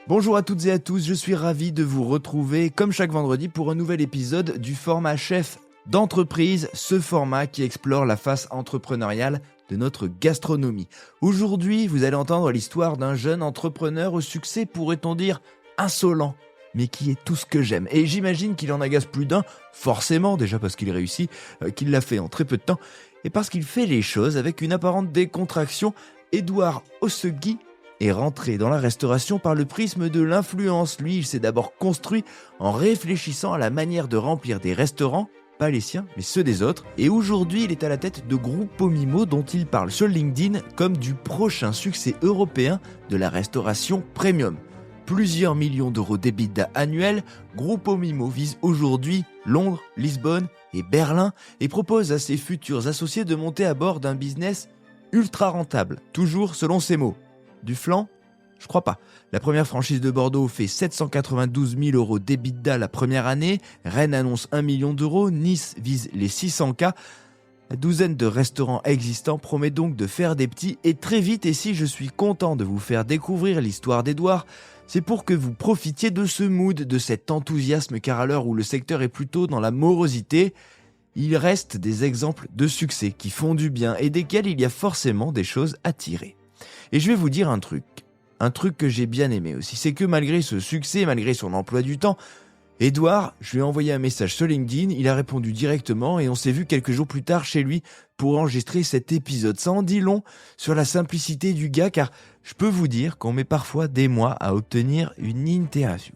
Bonjour à toutes et à tous, je suis ravi de vous retrouver comme chaque vendredi pour un nouvel épisode du format Chef d'entreprise, ce format qui explore la face entrepreneuriale de notre gastronomie. Aujourd'hui, vous allez entendre l'histoire d'un jeune entrepreneur au succès, pourrait-on dire, insolent, mais qui est tout ce que j'aime. Et j'imagine qu'il en agace plus d'un, forcément, déjà parce qu'il réussit, qu'il l'a fait en très peu de temps, et parce qu'il fait les choses avec une apparente décontraction. Édouard Ossegui est rentré dans la restauration par le prisme de l'influence. Lui, il s'est d'abord construit en réfléchissant à la manière de remplir des restaurants, pas les siens, mais ceux des autres. Et aujourd'hui, il est à la tête de Gruppo Mimo, dont il parle sur LinkedIn comme du prochain succès européen de la restauration premium. Plusieurs millions d'euros d'EBITDA annuels, Gruppo Mimo vise aujourd'hui Londres, Lisbonne et Berlin et propose à ses futurs associés de monter à bord d'un business ultra rentable, toujours selon ses mots. Du flan ? Je crois pas. La première franchise de Bordeaux fait 792 000 euros d'EBITDA la première année, Rennes annonce 1 million d'euros, Nice vise les 600K. La douzaine de restaurants existants promet donc de faire des petits et très vite. Et si je suis content de vous faire découvrir l'histoire d'Édouard, c'est pour que vous profitiez de ce mood, de cet enthousiasme, car à l'heure où le secteur est plutôt dans la morosité, il reste des exemples de succès qui font du bien et desquels il y a forcément des choses à tirer. Et je vais vous dire un truc que j'ai bien aimé aussi, c'est que malgré ce succès, malgré son emploi du temps, Édouard, je lui ai envoyé un message sur LinkedIn, il a répondu directement et on s'est vu quelques jours plus tard chez lui pour enregistrer cet épisode. Ça en dit long sur la simplicité du gars, car je peux vous dire qu'on met parfois des mois à obtenir une interview.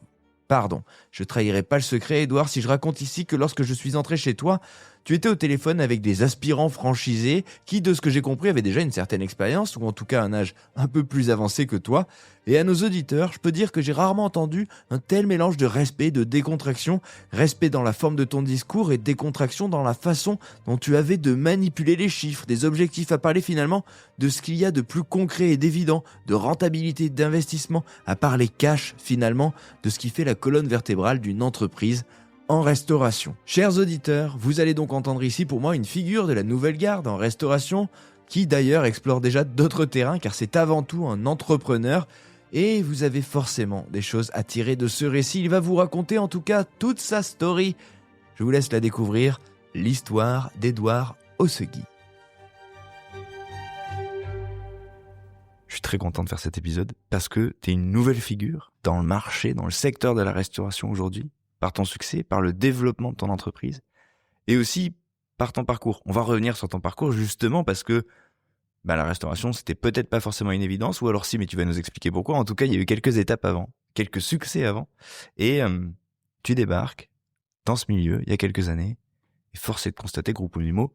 Pardon, je trahirai pas le secret, Édouard, si je raconte ici que lorsque je suis entré chez toi, tu étais au téléphone avec des aspirants franchisés qui, de ce que j'ai compris, avaient déjà une certaine expérience, ou en tout cas un âge un peu plus avancé que toi. Et à nos auditeurs, je peux dire que j'ai rarement entendu un tel mélange de respect, de décontraction, respect dans la forme de ton discours et décontraction dans la façon dont tu avais de manipuler les chiffres, des objectifs, à parler finalement de ce qu'il y a de plus concret et d'évident, de rentabilité, d'investissement, à parler cash finalement, de ce qui fait la colonne vertébrale d'une entreprise en restauration. Chers auditeurs, vous allez donc entendre ici pour moi une figure de la nouvelle garde en restauration qui d'ailleurs explore déjà d'autres terrains car c'est avant tout un entrepreneur et vous avez forcément des choses à tirer de ce récit. Il va vous raconter en tout cas toute sa story. Je vous laisse la découvrir, l'histoire d'Édouard Ossegui. Je suis très content de faire cet épisode parce que tu es une nouvelle figure dans le marché, dans le secteur de la restauration aujourd'hui, par ton succès, par le développement de ton entreprise et aussi par ton parcours. On va revenir sur ton parcours justement parce que la restauration, c'était peut-être pas forcément une évidence, ou alors si, mais tu vas nous expliquer pourquoi. En tout cas, il y a eu quelques étapes avant, quelques succès avant, et tu débarques dans ce milieu il y a quelques années, et force est de constater que Gruppo Mimo,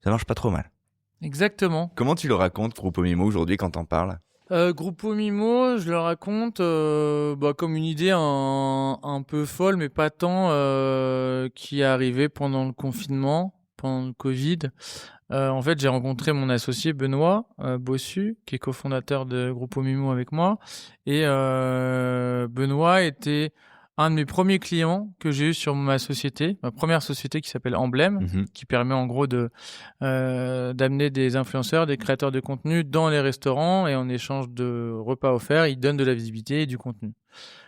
ça marche pas trop mal. Exactement. Comment tu le racontes, Gruppo Mimo, aujourd'hui, quand t'en parles ? Gruppo Mimo, je le raconte comme une idée un peu folle, mais pas tant, qui est arrivée pendant le confinement, pendant le Covid. En fait, j'ai rencontré mon associé Benoît Bossu, qui est cofondateur de Gruppo Mimo avec moi. Et Benoît était un de mes premiers clients que j'ai eu sur ma société, ma première société qui s'appelle Emblème, qui permet en gros d'amener des influenceurs, des créateurs de contenu dans les restaurants et en échange de repas offerts, ils donnent de la visibilité et du contenu.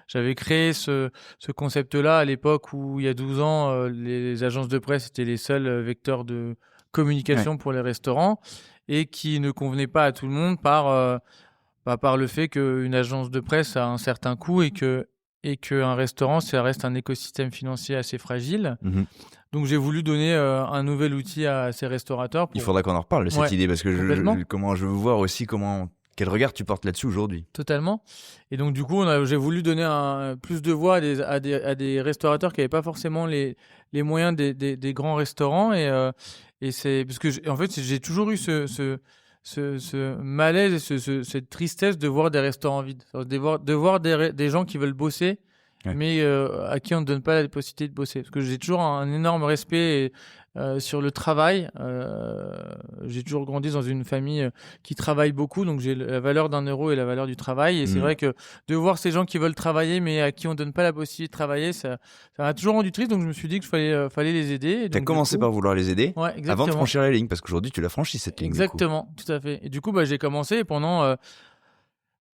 J'avais créé ce concept-là à l'époque où, il y a 12 ans, les agences de presse étaient les seuls vecteurs de communication pour les restaurants et qui ne convenait pas à tout le monde par le fait qu'une agence de presse a un certain coût et qu'un restaurant, ça reste un écosystème financier assez fragile. Donc, j'ai voulu donner un nouvel outil à ces restaurateurs. Il faudra qu'on en reparle de cette idée parce que je veux voir aussi quel regard tu portes là-dessus aujourd'hui. Totalement. Et donc, du coup, j'ai voulu donner plus de voix à des restaurateurs qui n'avaient pas forcément les moyens des grands restaurants. Et c'est parce que, en fait, j'ai toujours eu ce malaise et cette tristesse de voir des restaurants vides. De voir des gens qui veulent bosser, mais à qui on ne donne pas la possibilité de bosser. Parce que j'ai toujours un énorme respect sur le travail. J'ai toujours grandi dans une famille qui travaille beaucoup, donc j'ai la valeur d'un euro et la valeur du travail. Et c'est vrai que de voir ces gens qui veulent travailler, mais à qui on ne donne pas la possibilité de travailler, ça m'a toujours rendu triste. Donc je me suis dit qu'il fallait les aider. Tu as commencé par vouloir les aider avant de franchir la ligne, parce qu'aujourd'hui tu l'as franchi cette ligne. Exactement, tout à fait. Et du coup, j'ai commencé pendant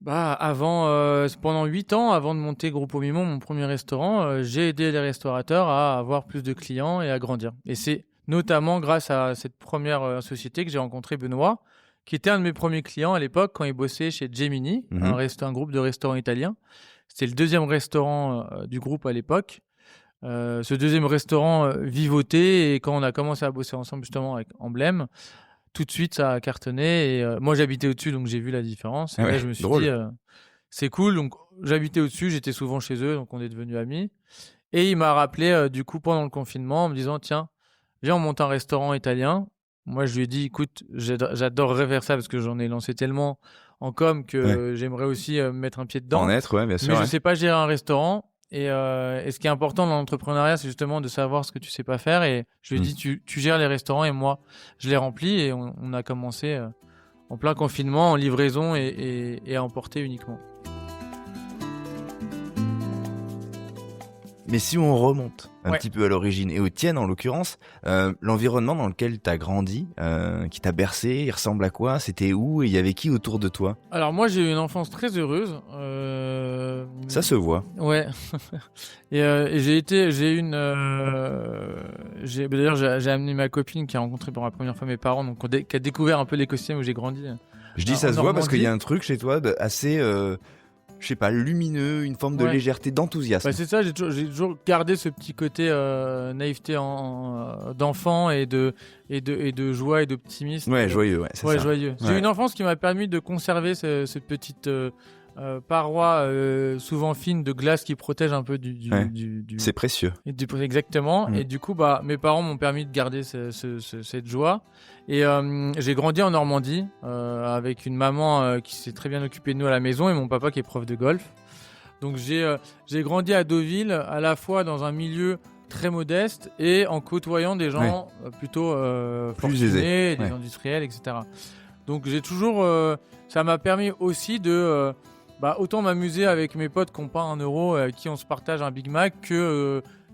Pendant 8 ans, avant de monter Gruppo Mimo, mon premier restaurant, j'ai aidé les restaurateurs à avoir plus de clients et à grandir. Et c'est notamment grâce à cette première société que j'ai rencontré Benoît, qui était un de mes premiers clients à l'époque quand il bossait chez Gemini, un groupe de restaurants italiens. C'était le deuxième restaurant du groupe à l'époque. Ce deuxième restaurant vivotait, et quand on a commencé à bosser ensemble justement avec Emblème, tout de suite ça a cartonné. Et moi j'habitais au-dessus, donc j'ai vu la différence. Et là je me suis dit c'est cool. Donc j'habitais au-dessus, j'étais souvent chez eux, donc on est devenus amis. Et il m'a rappelé du coup pendant le confinement en me disant tiens, viens on monte un restaurant italien. Moi je lui ai dit écoute, j'adorerais faire ça parce que j'en ai lancé tellement en com que j'aimerais aussi mettre un pied dedans. En être, bien sûr. Mais je sais pas gérer un restaurant. Et ce qui est important dans l'entrepreneuriat, c'est justement de savoir ce que tu sais pas faire. Et je lui ai dit, tu gères les restaurants et moi, je les remplis. Et on a commencé en plein confinement, en livraison et à emporter uniquement. Mais si on remonte un petit peu à l'origine, et aux tiennes en l'occurrence, l'environnement dans lequel tu as grandi, qui t'a bercé, il ressemble à quoi? C'était où et il y avait qui autour de toi? Alors moi j'ai eu une enfance très heureuse. Ça se voit. Ouais. et d'ailleurs j'ai amené ma copine qui a rencontré pour la première fois mes parents, donc qui a découvert un peu l'écosystème où j'ai grandi. Je dis ça se voit parce qu'il y a un truc chez toi assez... je sais pas, lumineux, une forme de légèreté, d'enthousiasme. C'est ça, j'ai toujours gardé ce petit côté naïveté d'enfant et de joie et d'optimisme. Ouais, joyeux, c'est ça. Joyeux. J'ai eu une enfance qui m'a permis de conserver cette petite paroi souvent fine de glace qui protège un peu du c'est précieux. Exactement. Et du coup, mes parents m'ont permis de garder cette joie. Et j'ai grandi en Normandie avec une maman qui s'est très bien occupée de nous à la maison et mon papa qui est prof de golf. Donc j'ai grandi à Deauville, à la fois dans un milieu très modeste et en côtoyant des gens plutôt plus aisés, des industriels, etc. Donc j'ai toujours... ça m'a permis aussi de... autant m'amuser avec mes potes qui n'ont pas 1 euro, avec qui on se partage un Big Mac,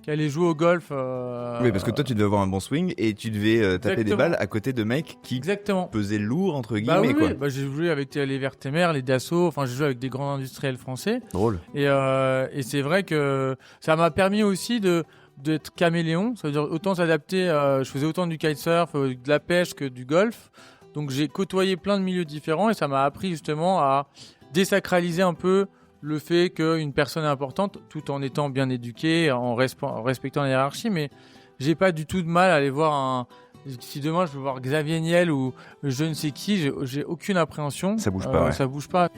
qu'aller jouer au golf. Oui, parce que toi, tu devais avoir un bon swing et tu devais taper des balles à côté de mecs qui pesaient lourd, entre guillemets. J'ai joué avec les Vertemer, les Dassault, j'ai joué avec des grands industriels français. Drôle. Et c'est vrai que ça m'a permis aussi d'être caméléon, ça veut dire autant s'adapter. Je faisais autant du kitesurf, de la pêche que du golf. Donc j'ai côtoyé plein de milieux différents et ça m'a appris justement à désacraliser un peu le fait qu'une personne est importante tout en étant bien éduquée, en respectant la hiérarchie. Mais j'ai pas du tout de mal à aller voir si demain je veux voir Xavier Niel ou je ne sais qui, j'ai aucune appréhension. Ça bouge pas. Ça bouge pas.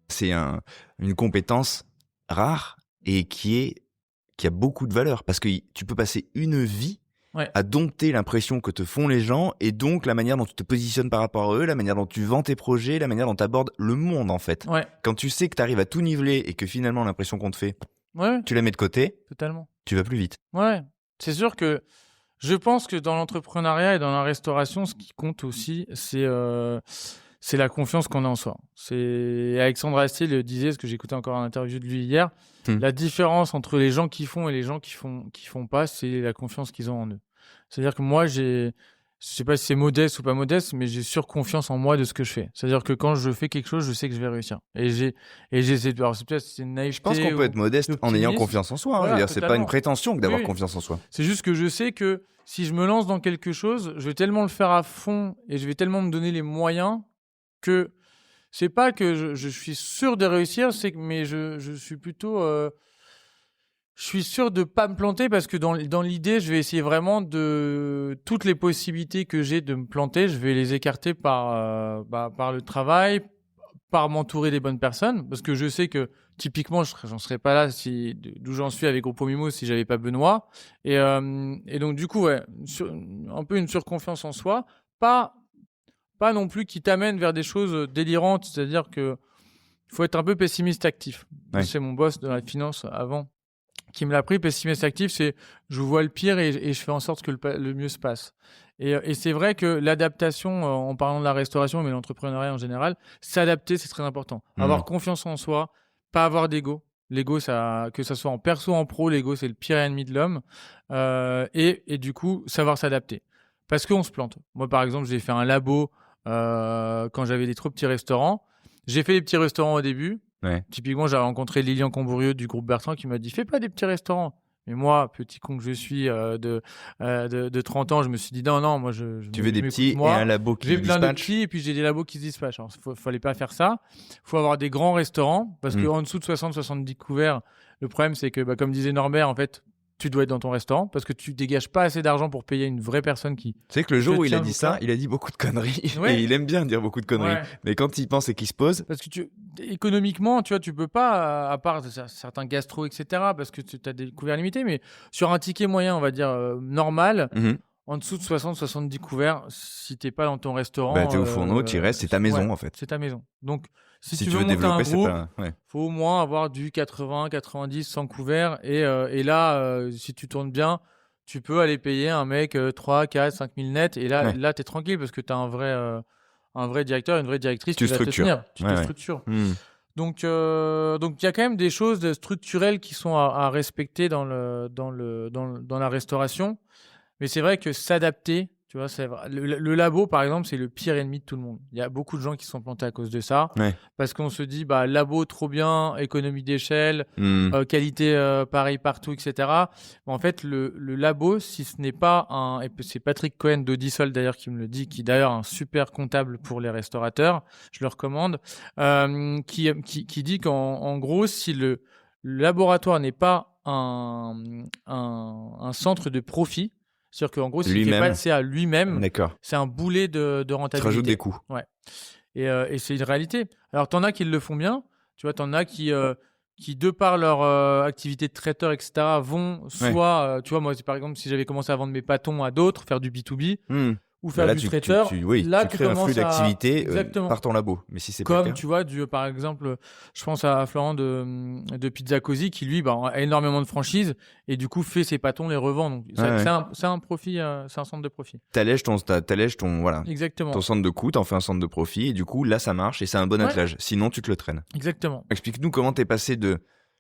C'est une compétence rare et qui a beaucoup de valeur parce que tu peux passer une vie à dompter l'impression que te font les gens et donc la manière dont tu te positionnes par rapport à eux, la manière dont tu vends tes projets, la manière dont tu abordes le monde en fait. Quand tu sais que tu arrives à tout niveler et que finalement l'impression qu'on te fait, tu la mets de côté, totalement. Tu vas plus vite. Ouais, c'est sûr que je pense que dans l'entrepreneuriat et dans la restauration, ce qui compte aussi, c'est la confiance qu'on a en soi. Alexandre Astier le disait, parce que j'écoutais encore une interview de lui hier, la différence entre les gens qui font et les gens qui font pas, c'est la confiance qu'ils ont en eux. C'est-à-dire que moi, je sais pas si c'est modeste ou pas modeste, mais j'ai surconfiance en moi de ce que je fais. C'est-à-dire que quand je fais quelque chose, je sais que je vais réussir. Et j'essaie de... Alors, c'est peut-être une naïveté. Je pense qu'on peut être modeste en ayant confiance en soi. Voilà, je veux dire, c'est pas une prétention que d'avoir confiance en soi. C'est juste que je sais que si je me lance dans quelque chose, je vais tellement le faire à fond et je vais tellement me donner les moyens que c'est pas que je suis sûr de réussir, mais je suis plutôt... je suis sûr de pas me planter parce que dans l'idée, je vais essayer vraiment de toutes les possibilités que j'ai de me planter, je vais les écarter par le travail, par m'entourer des bonnes personnes, parce que je sais que typiquement, j'en serais pas là d'où j'en suis avec Gruppo Mimo si j'avais pas Benoît. Et donc du coup, un peu une surconfiance en soi, pas non plus qui t'amène vers des choses délirantes, c'est-à-dire que il faut être un peu pessimiste actif. C'est mon boss de la finance avant qui me l'a pris. Pessimiste actif, c'est je vois le pire et je fais en sorte que le mieux se passe. Et c'est vrai que l'adaptation, en parlant de la restauration, mais l'entrepreneuriat en général, s'adapter, c'est très important. Avoir confiance en soi, pas avoir d'ego. L'ego, que ça soit en perso ou en pro, l'ego, c'est le pire ennemi de l'homme. Et du coup, savoir s'adapter. Parce qu'on se plante. Moi, par exemple, j'ai fait un labo quand j'avais des trop petits restaurants. J'ai fait des petits restaurants au début. Ouais. Typiquement, j'avais rencontré Lilian Combourieux du groupe Bertrand qui m'a dit « Fais pas des petits restaurants ». Mais moi, petit con que je suis de 30 ans, je me suis dit non, moi tu veux des m'écoute, petits moi. et un labo qui J'ai plein de dispatch. petits et puis j'ai des labos qui se dispatchent. Alors, fallait pas faire ça. Faut avoir des grands restaurants parce que en dessous de 60-70 couverts, le problème c'est que, comme disait Norbert, en fait, tu dois être dans ton restaurant parce que tu dégages pas assez d'argent pour payer une vraie personne qui. Tu sais que le jour où il a tient dit jusqu'à- ça, il a dit beaucoup de conneries. Ouais. Et il aime bien dire beaucoup de conneries. Ouais. Mais quand il pense et qu'il se pose, Parce que économiquement, tu vois, tu peux pas, à part certains gastro, etc., parce que tu as des couverts limités, mais sur un ticket moyen, on va dire normal, en dessous de 60-70 couverts, si t'es pas dans ton restaurant. t'es au fourneau, tu restes, c'est ta maison en fait. C'est ta maison. Donc, si tu tu veux monter développer, un groupe, ouais. faut au moins avoir du 80, 90, 100 couverts. Et là, si tu tournes bien, tu peux aller payer un mec 3, 4, 5 000 net. Et là, tu es tranquille parce que tu as un vrai directeur, une vraie directrice qui va te tenir. Tu te structures. Donc, il y a quand même des choses structurelles qui sont à respecter dans la restauration. Mais c'est vrai que s'adapter, tu vois, le labo, par exemple, c'est le pire ennemi de tout le monde. Il y a beaucoup de gens qui se sont plantés à cause de ça. Parce qu'on se dit, labo, trop bien, économie d'échelle, qualité pareil partout, etc. Mais en fait, le labo, si ce n'est pas et c'est Patrick Cohen d'Audisol d'ailleurs qui me le dit, qui est d'ailleurs un super comptable pour les restaurateurs, je le recommande, qui dit qu'en gros, si le laboratoire n'est pas un centre de profit, c'est-à-dire qu'en gros, s'il ne fait pas de CA lui-même, c'est un boulet de rentabilité. Tu rajoutes des coûts. Ouais. Et c'est une réalité. Alors, t'en as qui le font bien. Tu vois, t'en as qui de par leur activité de traiteur, etc., vont soit... tu vois, moi, par exemple, si j'avais commencé à vendre mes pâtons à d'autres, faire du B2B, ou faire du traiteur, là, tu crées un flux d'activité par ton labo. Mais si c'est pas le cas... tu vois, par exemple, je pense à Florent de Pizza Cosy qui, lui, a énormément de franchises et du coup, fait ses pâtons, les revend. Donc, c'est un profit, c'est un centre de profit. T'allèges ton Exactement. Ton centre de coût, t'en fais un centre de profit et du coup, là, ça marche et c'est un bon attelage. Sinon, tu te le traînes. Exactement. Explique-nous comment t'es passé de...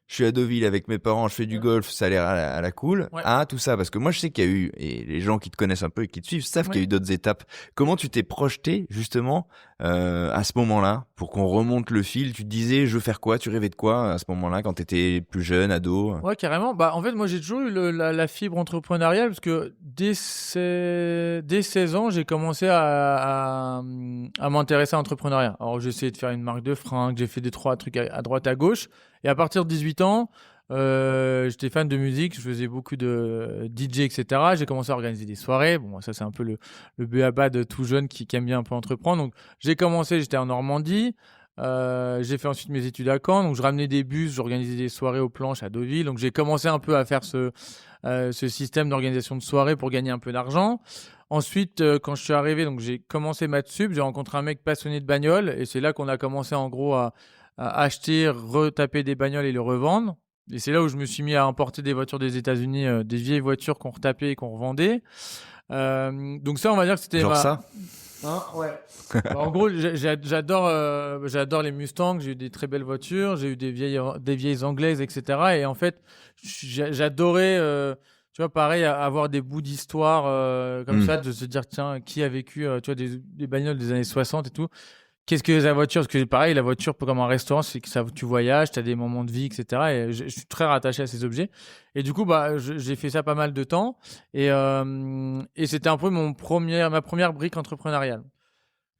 Je suis à Deauville avec mes parents, je fais du golf, ça a l'air à la cool. Tout ça, parce que moi je sais qu'il y a eu, et les gens qui te connaissent un peu et qui te suivent savent qu'il y a eu d'autres étapes. Comment tu t'es projeté justement à ce moment-là pour qu'on remonte le fil? Tu te disais, je veux faire quoi? Tu rêvais de quoi à ce moment-là quand t'étais plus jeune, ado? Ouais, carrément. En fait, moi j'ai toujours eu la fibre entrepreneuriale parce que dès 16 ans, j'ai commencé à m'intéresser à l'entrepreneuriat. Alors j'ai essayé de faire une marque de fringues, j'ai fait 2-3 trucs à droite à gauche. Et à partir de 18 ans, j'étais fan de musique, je faisais beaucoup de DJ, etc. J'ai commencé à organiser des soirées. Bon, ça, c'est un peu le b.a.-ba de tout jeune qui aime bien un peu entreprendre. Donc, j'étais en Normandie. J'ai fait ensuite mes études à Caen. Donc, je ramenais des bus, j'organisais des soirées aux planches à Deauville. Donc, j'ai commencé un peu à faire ce système d'organisation de soirées pour gagner un peu d'argent. Ensuite, quand je suis arrivé, donc j'ai commencé Mathsup, j'ai rencontré un mec passionné de bagnole. Et c'est là qu'on a commenccommencé en gros à acheter, retaper des bagnoles et les revendre. Et c'est là où je me suis mis à importer des voitures des États-Unis, des vieilles voitures qu'on retapait et qu'on revendait. Donc ça, on va dire que c'était ça. Ouais. En gros, j'adore les Mustangs. J'ai eu des très belles voitures. J'ai eu des vieilles anglaises, etc. Et en fait, j'adorais, tu vois, pareil, avoir des bouts d'histoire comme ça, de se dire tiens, qui a vécu, tu vois, des bagnoles des années 60 et tout. Qu'est-ce que la voiture? Parce que pareil, la voiture, comme un restaurant, c'est que tu voyages, tu as des moments de vie, etc. Et je suis très rattaché à ces objets. Et du coup, j'ai fait ça pas mal de temps. Et c'était un peu ma première brique entrepreneuriale.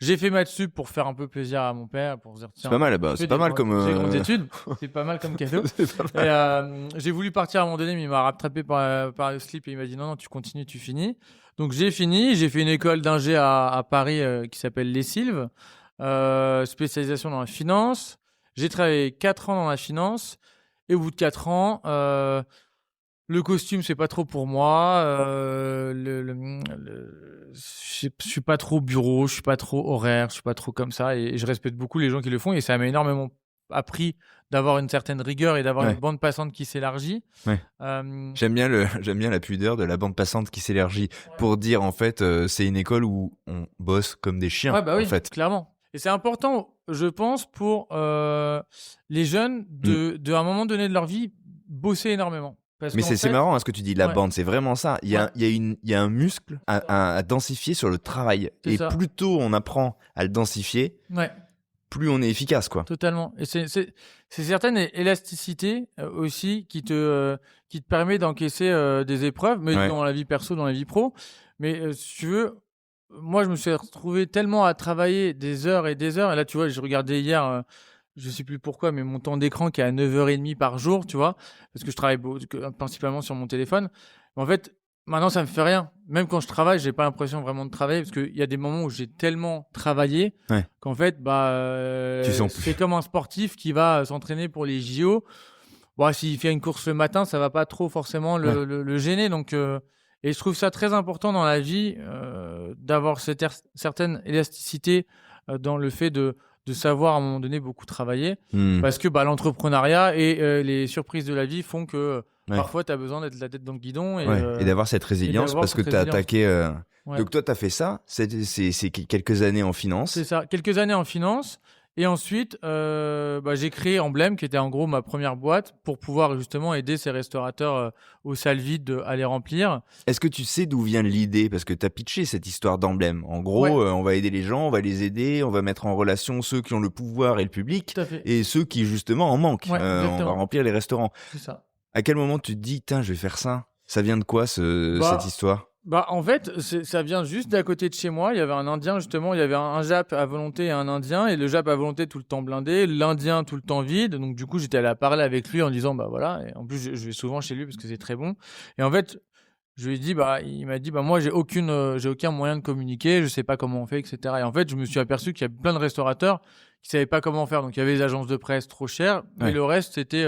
J'ai fait Mathsup pour faire un peu plaisir à mon père, pour se dire tiens, c'est pas mal là-bas, c'est pas mal comme j'ai grandes études, c'est pas mal comme cadeau. Et j'ai voulu partir à un moment donné, mais il m'a rattrapé par le slip et il m'a dit non, tu continues, tu finis. Donc j'ai fini, j'ai fait une école d'ingé à Paris qui s'appelle Les Sylves. Spécialisation dans la finance. J'ai travaillé 4 ans dans la finance et au bout de 4 ans, le costume c'est pas trop pour moi. Je suis pas trop bureau, je suis pas trop horaire, je suis pas trop comme ça et je respecte beaucoup les gens qui le font et ça m'a énormément appris d'avoir une certaine rigueur et d'avoir une bande passante qui s'élargit. J'aime bien la pudeur de la bande passante qui s'élargit pour dire en fait c'est une école où on bosse comme des chiens. Oui, en fait. clairement. Et c'est important je pense pour les jeunes de à un moment donné de leur vie bosser énormément. Parce Mais qu'en c'est fait, marrant hein, ce que tu dis, la ouais, bande, c'est vraiment ça. Il y a un muscle à densifier sur le travail. C'est Et ça. plus tôt on apprend à le densifier, ouais, plus on est efficace, quoi. totalement. Et c'est certaine élasticité aussi qui te permet d'encaisser des épreuves, mais Ouais. dans la vie perso, dans la vie pro. Mais si tu veux, moi, je me suis retrouvé tellement à travailler des heures et des heures. Et là, tu vois, j'ai regardé hier, je sais plus pourquoi, mais mon temps d'écran qui est à 9h30 par jour, tu vois, parce que je travaille principalement sur mon téléphone. Mais en fait, maintenant, ça me fait rien. Même quand je travaille, j'ai pas l'impression vraiment de travailler parce qu'il y a des moments où j'ai tellement travaillé Ouais. qu'en fait, Tu sens plus. c'est comme un sportif qui va s'entraîner pour les JO. Bon, s'il fait une course le matin, ça va pas trop forcément Ouais. le gêner. Donc, et je trouve ça très important dans la vie d'avoir cette certaine élasticité dans le fait de savoir à un moment donné beaucoup travailler. Parce que l'entrepreneuriat et les surprises de la vie font que Ouais. parfois tu as besoin d'être la tête dans le guidon. Ouais. Et d'avoir cette résilience d'avoir parce que cette tu as résilience. attaqué. Ouais. Donc toi, tu as fait ça, c'est quelques années en finance. C'est ça, quelques années en finance. Et ensuite, j'ai créé Emblème, qui était en gros ma première boîte, pour pouvoir justement aider ces restaurateurs aux salles vides à les remplir. Est-ce que tu sais d'où vient l'idée? Parce que tu as pitché cette histoire d'emblème. En gros, Ouais. on va aider les gens, on va les aider, on va mettre en relation ceux qui ont le pouvoir et le public, Tout à fait. et ceux qui justement en manquent. Ouais, On va exactement. remplir les restaurants. C'est ça. À quel moment tu te dis, tiens, je vais faire ça? Ça vient de quoi Bah, cette histoire? En fait, ça vient juste d'à côté de chez moi. Il y avait un Indien, justement. Il y avait un Jap à volonté et un Indien. Et le Jap à volonté tout le temps blindé, l'Indien tout le temps vide. Donc, du coup, j'étais allé parler avec lui en disant, bah voilà. Et en plus, je vais souvent chez lui parce que c'est très bon. Et en fait, je lui ai dit, il m'a dit, moi, j'ai aucun moyen de communiquer. Je sais pas comment on fait, etc. Et en fait, je me suis aperçu qu'il y a plein de restaurateurs qui savaient pas comment faire. Donc, il y avait les agences de presse trop chères. Mais Ouais. le reste, c'était,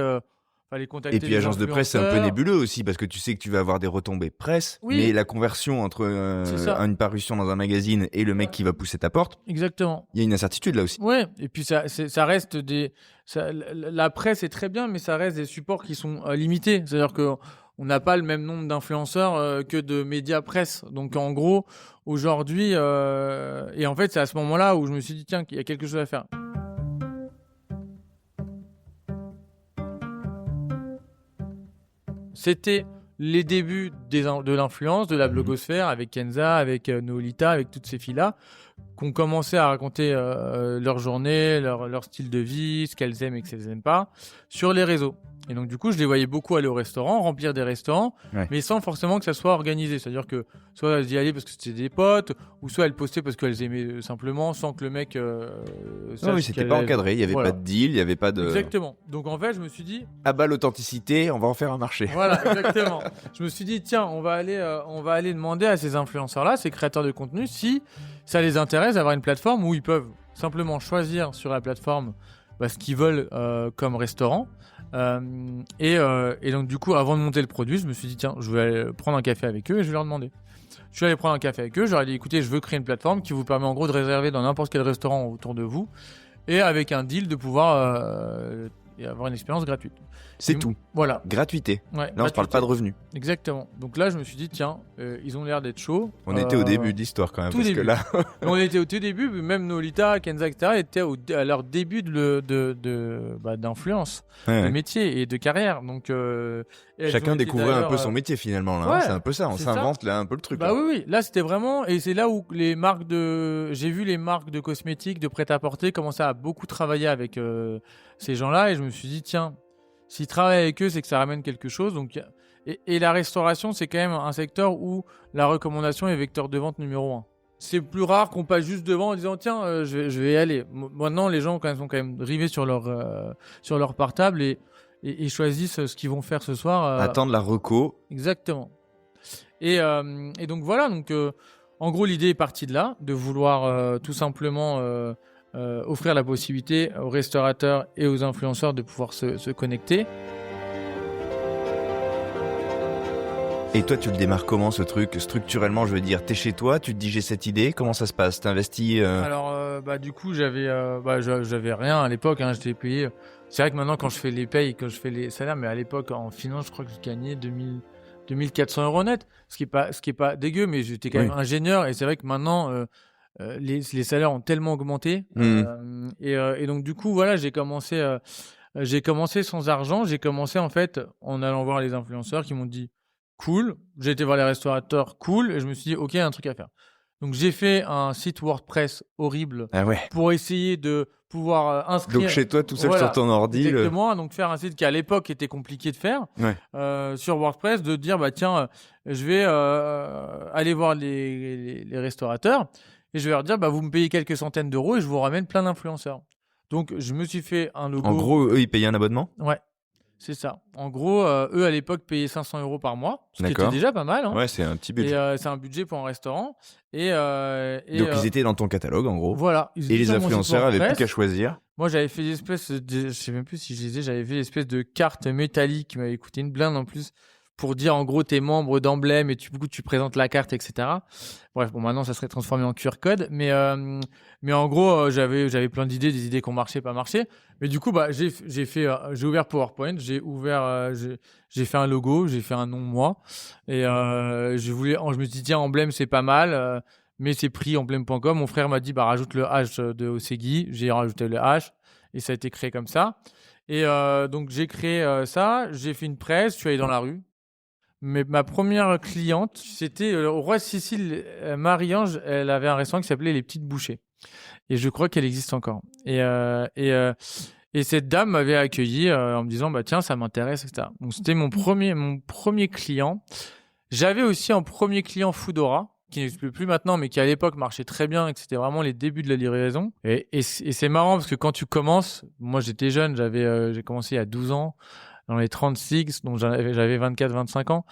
fallait contacter Et puis, des agence de presse, c'est un peu influenceurs. nébuleux aussi, parce que tu sais que tu vas avoir des retombées presse, Oui. mais la conversion entre C'est ça. une parution dans un magazine et le mec qui va pousser ta porte, Exactement. il y a une incertitude là aussi. Ouais, et puis ça reste la presse est très bien, mais ça reste des supports qui sont limités. C'est-à-dire que on n'a pas le même nombre d'influenceurs que de médias presse. Donc en gros, aujourd'hui, et en fait, c'est à ce moment-là où je me suis dit tiens, qu'il y a quelque chose à faire. C'était les débuts de l'influence, de la blogosphère, avec Kenza, avec Nolita, avec toutes ces filles-là, qu'on commençait à raconter leur journée, leur style de vie, ce qu'elles aiment et ce qu'elles n'aiment pas, sur les réseaux. Et donc, du coup, je les voyais beaucoup aller au restaurant, remplir des restaurants, mais sans forcément que ça soit organisé. C'est-à-dire que soit elles y allaient parce que c'était des potes, ou soit elles postaient parce qu'elles aimaient simplement, sans que le mec sache Oui, c'était qu'elles pas aiment. encadré, il n'y avait Voilà. pas de deal, il n'y avait pas de... Exactement. Donc, en fait, je me suis dit, À bas l'authenticité, on va en faire un marché. voilà, exactement. Je me suis dit, tiens, on va aller demander à ces influenceurs-là, ces créateurs de contenu, si ça les intéresse d'avoir une plateforme où ils peuvent simplement choisir sur la plateforme ce qu'ils veulent comme restaurant. Et donc, du coup, avant de monter le produit, je me suis dit, tiens, je vais aller prendre un café avec eux et je vais leur demander. Je suis allé prendre un café avec eux, je leur ai dit, écoutez, je veux créer une plateforme qui vous permet en gros de réserver dans n'importe quel restaurant autour de vous et avec un deal de pouvoir et avoir une expérience gratuite. C'est Et tout. Voilà. Gratuité. Ouais, Là, on ne parle pas de revenus. Exactement. Donc là, je me suis dit, tiens, ils ont l'air d'être chauds. On était au début de l'histoire quand même. tout Parce début. que là, On était au tout début, même Nolita, Kenza, etc. étaient à leur début d'influence, ouais, de ouais. métier et de carrière. Donc, et elles Chacun ont été découvrait un d'ailleurs, peu son métier finalement. Là, hein. ouais, C'est un peu ça, on c'est s'invente là un peu le truc. Bah là. oui, oui. Là, c'était vraiment, et c'est là où j'ai vu les marques de cosmétiques, de prêt-à-porter commencer à beaucoup travailler avec ces gens-là, et je me suis dit, tiens, s'ils travaillent avec eux, c'est que ça ramène quelque chose. Donc, et la restauration, c'est quand même un secteur où la recommandation est vecteur de vente numéro 1. C'est plus rare qu'on passe juste devant en disant tiens, je vais y aller. Maintenant, les gens sont quand même rivés sur leur portable et choisissent ce qu'ils vont faire ce soir. Attendre la reco. Exactement. Et donc voilà. Donc en gros, l'idée est partie de là, de vouloir tout simplement offrir la possibilité aux restaurateurs et aux influenceurs de pouvoir se connecter. Et toi, tu le démarres comment ce truc? Structurellement, je veux dire, t'es chez toi, tu te dis j'ai cette idée, comment ça se passe? T'investis Alors, du coup, j'avais rien à l'époque, hein, j'étais payé. C'est vrai que maintenant, quand je fais les payes, quand je fais les salaires, mais à l'époque, en finance, je crois que je gagnais 2400 € net, ce qui est pas dégueu, mais j'étais quand même ingénieur, et c'est vrai que maintenant, les salaires ont tellement augmenté. Et donc, du coup, voilà, j'ai commencé sans argent. J'ai commencé, en fait, en allant voir les influenceurs qui m'ont dit cool. J'ai été voir les restaurateurs cool. Et je me suis dit, OK, il y a un truc à faire. Donc, j'ai fait un site WordPress horrible pour essayer de pouvoir inscrire. Donc, chez toi, tout seul sur ton ordi. Exactement. Donc, faire un site qui, à l'époque, était compliqué de faire sur WordPress, de dire, bah, tiens, je vais aller voir les restaurateurs et je vais leur dire, bah, vous me payez quelques centaines d'euros et je vous ramène plein d'influenceurs. Donc, je me suis fait un logo. En gros, eux, ils payaient un abonnement ? Ouais. C'est ça. En gros, eux, à l'époque, payaient 500 euros par mois, ce qui était déjà pas mal. Hein. Ouais, c'est un petit budget. Et c'est un budget pour un restaurant. Donc, ils étaient dans ton catalogue, en gros. Voilà. Et les influenceurs avaient plus qu'à choisir. Moi, j'avais fait des espèces je sais même plus si je les ai, j'avais fait des espèces de cartes métalliques qui m'avaient coûté une blinde en plus pour dire, en gros, tes membres d'emblème et tu présentes la carte, etc. Bref, bon, maintenant, ça serait transformé en QR code. Mais en gros, j'avais plein d'idées, des idées qui ont marché, pas marché. Mais du coup, bah, j'ai ouvert PowerPoint, j'ai fait un logo, j'ai fait un nom, moi. Et je me suis dit, tiens, emblème, c'est pas mal. Mais c'est pris emblème.com. Mon frère m'a dit, bah, rajoute le H de Osegui. J'ai rajouté le H et ça a été créé comme ça. Et donc, j'ai créé ça. J'ai fait une presse. Je suis allé dans la rue. Mais ma première cliente, c'était au Roi de Sicile, Marie-Ange. Elle avait un restaurant qui s'appelait Les Petites Bouchées. Et je crois qu'elle existe encore. Et cette dame m'avait accueilli en me disant, bah, tiens, ça m'intéresse, etc. Donc, c'était mon premier client. J'avais aussi un premier client Foodora, qui n'existe plus maintenant, mais qui à l'époque marchait très bien et que c'était vraiment les débuts de la livraison. Et c'est marrant parce que quand tu commences, moi j'étais jeune, j'ai commencé il y a 12 ans, dans les 36, donc j'avais 24-25 ans.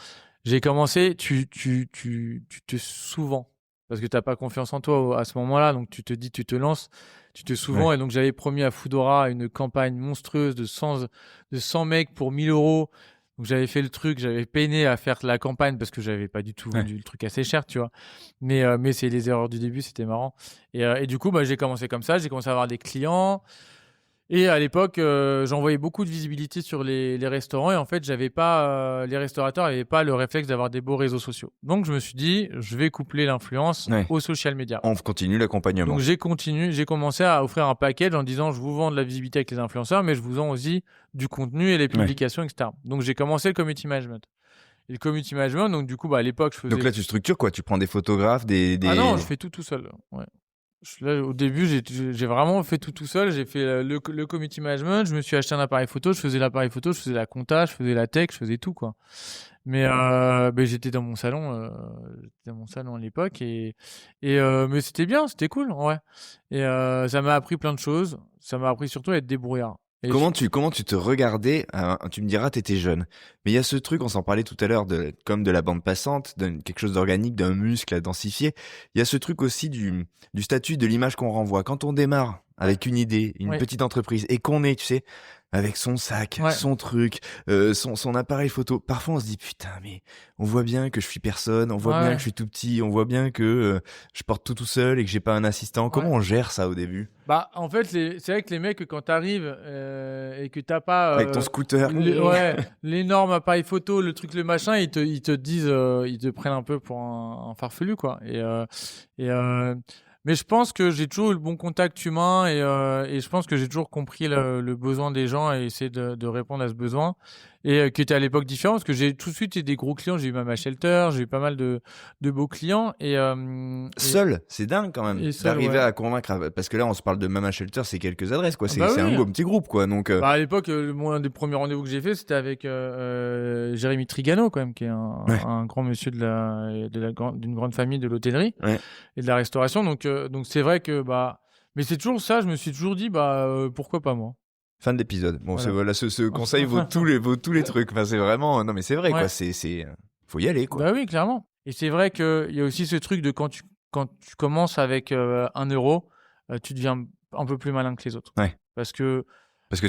J'ai commencé, tu te souvent, parce que tu n'as pas confiance en toi à ce moment-là, donc tu te dis, tu te lances, tu te souvent. Et donc j'avais promis à Foodora une campagne monstrueuse de 100 mecs pour 1 000 euros. Donc j'avais fait le truc, j'avais peiné à faire la campagne parce que j'avais pas du tout vendu le truc assez cher, tu vois. Mais c'est les erreurs du début, c'était marrant. Et du coup, bah, j'ai commencé comme ça, j'ai commencé à avoir des clients. Et à l'époque, j'envoyais beaucoup de visibilité sur les restaurants et en fait, les restaurateurs n'avaient pas le réflexe d'avoir des beaux réseaux sociaux. Donc, je me suis dit, je vais coupler l'influence aux social media. On continue l'accompagnement. Donc, j'ai commencé à offrir un package en disant, je vous vends de la visibilité avec les influenceurs, mais je vous vends aussi du contenu et les publications, etc. Donc, j'ai commencé le community management. Et le community management, donc du coup, bah, à l'époque, je faisais... Donc là, tu structures quoi ? Tu prends des photographes, Ah non, je fais tout seul. Ouais. Là, au début, j'ai vraiment fait tout seul. J'ai fait le community management. Je me suis acheté un appareil photo. Je faisais l'appareil photo, je faisais la compta, je faisais la tech, je faisais tout, quoi. Mais j'étais dans mon salon, à l'époque mais c'était bien, c'était cool, ouais. Et ça m'a appris plein de choses. Ça m'a appris surtout à être débrouillard. Comment tu te regardais tu me diras, t'étais jeune. Mais il y a ce truc, on s'en parlait tout à l'heure, comme de la bande passante, quelque chose d'organique, d'un muscle à densifier. Il y a ce truc aussi du statut, de l'image qu'on renvoie. Quand on démarre avec une idée, une petite entreprise, et qu'on est, tu sais, avec son sac, son truc, son appareil photo. Parfois, on se dit, putain, mais on voit bien que je suis personne, on voit bien que je suis tout petit, on voit bien que je porte tout seul et que j'ai pas un assistant. Comment on gère ça au début ? Bah, en fait, c'est vrai que les mecs, quand t'arrives et que t'as pas... avec ton scooter. L'énorme appareil photo, le truc, le machin, ils te disent, ils te prennent un peu pour un farfelu, quoi. Mais je pense que j'ai toujours eu le bon contact humain et je pense que j'ai toujours compris le besoin des gens et essayé de répondre à ce besoin. Et qui était à l'époque différent parce que j'ai tout de suite eu des gros clients. J'ai eu Mama Shelter, j'ai eu pas mal de beaux clients. Seul, c'est dingue quand même d'arriver à convaincre. Parce que là, on se parle de Mama Shelter, c'est quelques adresses, quoi. C'est un petit groupe, quoi. Donc, à l'époque, un des premiers rendez-vous que j'ai fait, c'était avec Jérémy Trigano, quand même, qui est un grand monsieur d'une grande famille de l'hôtellerie et de la restauration. Donc c'est vrai que mais c'est toujours ça. Je me suis toujours dit pourquoi pas moi. Fin de l'épisode. Bon, ce conseil vaut tous les trucs. Enfin, c'est vraiment, non, mais c'est vrai, quoi. Faut y aller, quoi. Bah oui, clairement. Et c'est vrai qu'il y a aussi ce truc de quand tu commences avec 1 euro, tu deviens un peu plus malin que les autres. Ouais. Parce que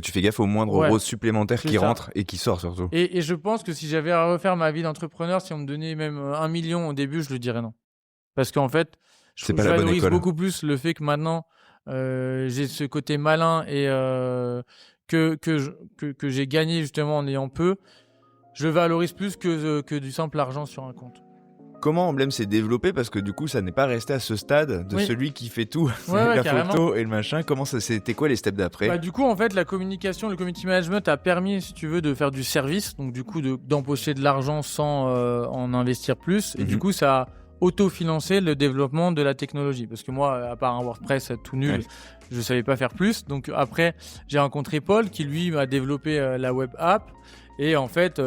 tu fais gaffe au moindre euro supplémentaire qui rentre et qui sort surtout. Et je pense que si j'avais à refaire ma vie d'entrepreneur, si on me donnait même 1 million au début, je le dirais non. Parce qu'en fait, je valorise beaucoup plus le fait que maintenant, j'ai ce côté malin et que j'ai gagné justement en ayant peu. Je valorise plus que du simple argent sur un compte. comment Emblem s'est développé, parce que du coup ça n'est pas resté à ce stade de celui qui fait tout, la carrément. photo et le machin. Comment ça, c'était quoi les steps d'après? Bah, du coup, en fait, la communication, le community management a permis, si tu veux, de faire du service, donc du coup d'empocher de l'argent sans en investir plus, et du coup ça a autofinancé le développement de la technologie, parce que moi, à part un WordPress tout nul, je savais pas faire plus. Donc après, j'ai rencontré Paul qui lui m'a développé la web app, et en fait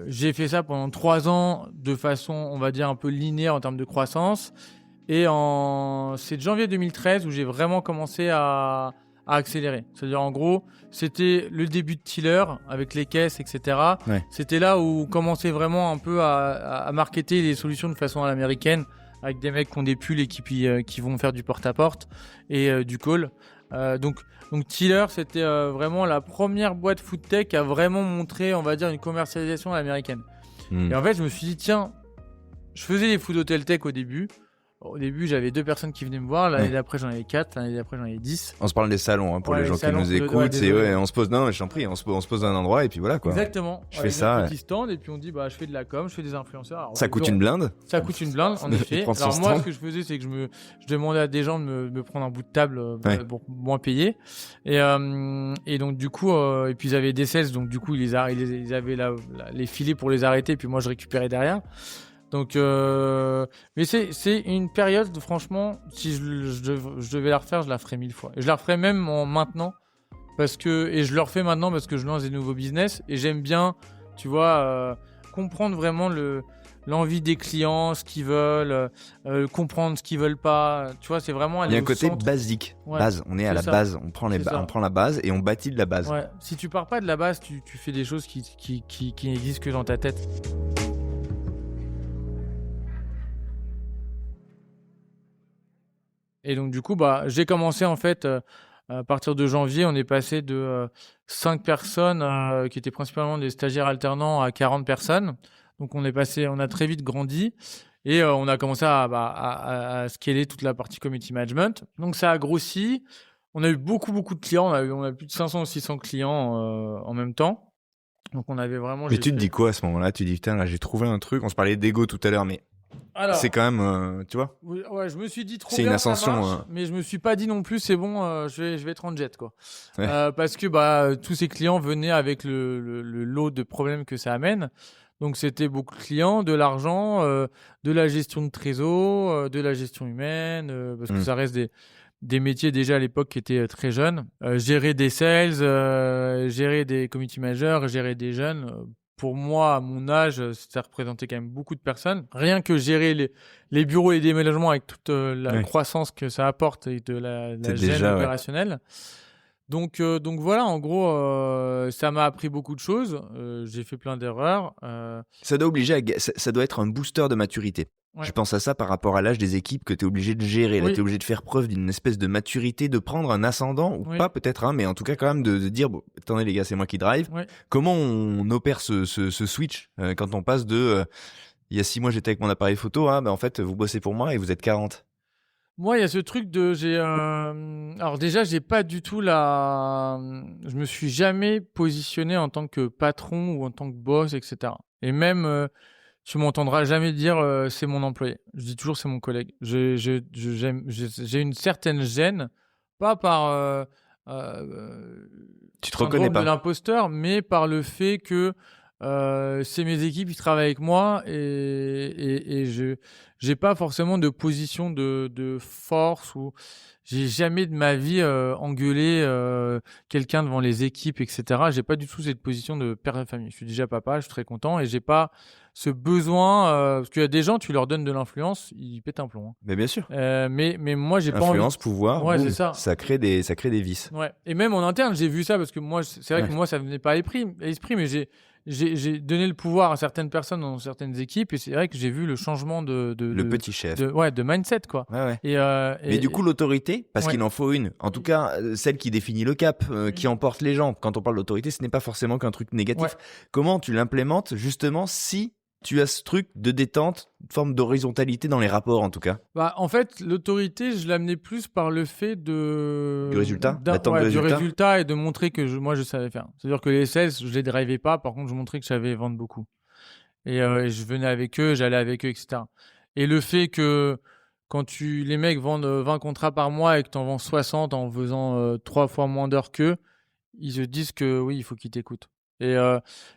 j'ai fait ça pendant 3 ans de façon, on va dire, un peu linéaire en termes de croissance. Et c'est de janvier 2013 où j'ai vraiment commencé à accélérer. C'est-à-dire, en gros, c'était le début de Tiller avec les caisses, etc. Ouais. C'était là où on commençait vraiment un peu à marketer les solutions de façon à l'américaine, avec des mecs qui ont des pulls et qui vont faire du porte-à-porte et du call. Donc Tiller, c'était vraiment la première boîte food tech à vraiment montrer, on va dire, une commercialisation à l'américaine. Et en fait, je me suis dit, tiens, je faisais les food hotel tech au début. Au début, j'avais 2 personnes qui venaient me voir. L'année d'après, j'en avais 4. L'année d'après, j'en avais 10. On se parle des salons, pour les gens qui nous écoutent. On se pose, non, je t'en prie, on se pose à un endroit et puis voilà, quoi. Exactement. Je fais ça. Un petit stand, et puis on dit, je fais de la com, je fais des influenceurs. Alors, ça coûte une blinde. Ça coûte une blinde, en effet. Alors moi, ce que je faisais, c'est que je demandais à des gens de me prendre un bout de table pour moins payer. Et donc, du coup, et puis ils avaient des sales, donc du coup, ils avaient les filets pour les arrêter, et puis moi, je récupérais derrière. Donc, mais c'est une période, franchement, si je devais la refaire, je la ferais 1000 fois. Et je la referais même maintenant, et je le refais maintenant parce que je lance des nouveaux business, et j'aime bien, tu vois, comprendre vraiment l'envie des clients, ce qu'ils veulent, comprendre ce qu'ils veulent pas. Tu vois, c'est vraiment aller au centre. Il y a un côté basique, base. On est à la base, on prend la base et on bâtit de la base. Ouais. Si tu pars pas de la base, tu fais des choses qui n'existent que dans ta tête. Et donc, du coup, j'ai commencé, en fait, à partir de janvier, on est passé de 5 personnes qui étaient principalement des stagiaires alternants à 40 personnes. Donc, on a très vite grandi, et on a commencé à scaler toute la partie community management. Donc, ça a grossi. On a eu beaucoup de clients. On a plus de 500 ou 600 clients en même temps. Donc, on avait vraiment... Mais tu te dis quoi à ce moment-là? Tu dis, putain, là, j'ai trouvé un truc. On se parlait d'ego tout à l'heure, mais... Alors, c'est quand même, tu vois. Ouais, je me suis dit trop c'est bien, une ascension, ça marche, mais je me suis pas dit non plus c'est bon, je vais être en jet, quoi. Parce que tous ces clients venaient avec le lot de problèmes que ça amène. Donc c'était beaucoup de clients, de l'argent, de la gestion de trésor, de la gestion humaine, parce que ça reste des métiers déjà à l'époque qui étaient très jeunes. Gérer des sales, gérer des community managers, gérer des jeunes. Pour moi, à mon âge, ça représentait quand même beaucoup de personnes. Rien que gérer les bureaux et les déménagements avec toute la croissance que ça apporte et de la gêne opérationnelle. Donc voilà, en gros, ça m'a appris beaucoup de choses. J'ai fait plein d'erreurs. Ça doit être un booster de maturité. Ouais. Je pense à ça par rapport à l'âge des équipes que tu es obligé de gérer. Là, tu es obligé de faire preuve d'une espèce de maturité, de prendre un ascendant, ou pas peut-être, mais en tout cas quand même de dire, bon, attendez les gars, c'est moi qui drive. Comment on opère ce switch quand on passe de il y a 6 mois j'étais avec mon appareil photo, en fait vous bossez pour moi et vous êtes 40. Moi, il y a ce truc de... Alors déjà, j'ai pas du tout je me suis jamais positionné en tant que patron ou en tant que boss, etc. Et même... tu m'entendras jamais dire c'est mon employé. Je dis toujours c'est mon collègue. J'ai une certaine gêne, pas par tu te reconnais pas de l'imposteur, mais par le fait que c'est mes équipes qui travaillent avec moi, et je j'ai pas forcément de position de force, ou j'ai jamais de ma vie engueulé quelqu'un devant les équipes, etc. J'ai pas du tout cette position de père de famille. Je suis déjà papa, je suis très content, et j'ai pas ce besoin, parce qu'il y a des gens, tu leur donnes de l'influence, ils pètent un plomb. Hein. Mais bien sûr. Mais moi, j'ai pas envie. Influence, pouvoir, c'est ça. Ça crée des vices. Ouais. Et même en interne, j'ai vu ça, parce que moi, c'est vrai que moi, ça venait pas à l'esprit, mais j'ai donné le pouvoir à certaines personnes dans certaines équipes, et c'est vrai que j'ai vu le changement de petit chef. De mindset, quoi. Ouais. Mais du coup, l'autorité, parce qu'il en faut une, en tout cas, celle qui définit le cap, qui emporte les gens. Quand on parle d'autorité, ce n'est pas forcément qu'un truc négatif. Comment tu l'implémentes, justement, si tu as ce truc de détente, une forme d'horizontalité dans les rapports, en tout cas? En fait, l'autorité, je l'amenais plus par le fait du résultat, du résultat, et de montrer que moi, je savais faire. C'est-à-dire que les sales, je les drivais pas. Par contre, je montrais que je savais vendre beaucoup. Et je venais avec eux, j'allais avec eux, etc. Et le fait que quand les mecs vendent 20 contrats par mois et que tu en vends 60 en faisant 3 fois moins d'heures qu'eux, ils se disent que oui, il faut qu'ils t'écoutent. Et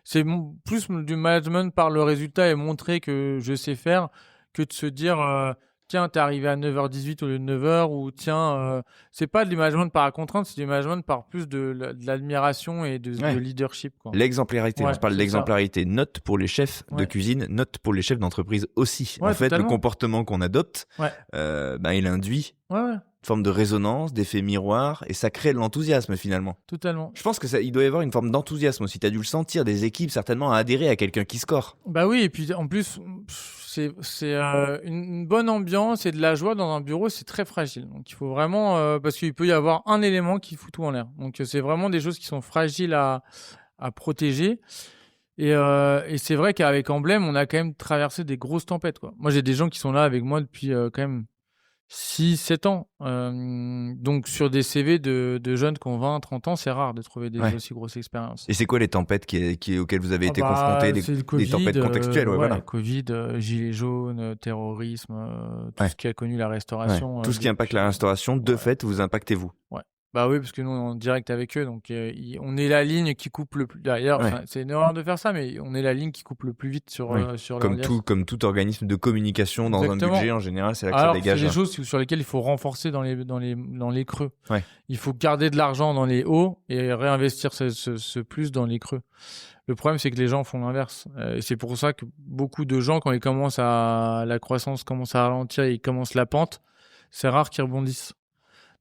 c'est plus du management par le résultat et montrer que je sais faire que de se dire tiens, t'es arrivé à 9h18 au lieu de 9h ou tiens, c'est pas du management par la contrainte, c'est du management par plus de l'admiration et de leadership, quoi. L'exemplarité, on se parle d'exemplarité. Note pour les chefs de Ouais. cuisine, note pour les chefs d'entreprise aussi. Ouais, en fait, totalement. le comportement qu'on adopte, il induit Ouais, une forme de résonance, d'effet miroir, et ça crée de l'enthousiasme finalement. totalement. Je pense que il doit y avoir une forme d'enthousiasme aussi. Tu as dû le sentir, des équipes certainement à adhérer à quelqu'un qui score. Bah oui, et puis en plus, c'est une bonne ambiance et de la joie dans un bureau, c'est très fragile. Donc il faut vraiment, parce qu'il peut y avoir un élément qui fout tout en l'air. Donc c'est vraiment des choses qui sont fragiles à protéger. Et c'est vrai qu'avec Emblème, on a quand même traversé des grosses tempêtes, quoi. Moi, j'ai des gens qui sont là avec moi depuis quand même 6-7 ans. Donc sur des CV de jeunes qui ont 20-30 ans, c'est rare de trouver des aussi grosses expériences. Et c'est quoi les tempêtes auxquelles vous avez été confrontés, c'est le COVID, des tempêtes contextuelles, voilà. Covid, gilets jaunes, terrorisme, tout ce qui a connu la restauration. Tout ce qui impacte la restauration, de fait, vous impactez vous. Ouais. Bah oui, parce que nous, on est en direct avec eux, donc on est la ligne qui coupe le plus. D'ailleurs, c'est une erreur de faire ça, mais on est la ligne qui coupe le plus vite sur comme tout organisme de communication dans un budget, en général, c'est là que ça dégage. C'est des choses sur lesquelles il faut renforcer dans les creux. Ouais. Il faut garder de l'argent dans les hauts et réinvestir ce plus dans les creux. Le problème, c'est que les gens font l'inverse. Et c'est pour ça que beaucoup de gens, quand la croissance commence à ralentir et ils commencent la pente, c'est rare qu'ils rebondissent.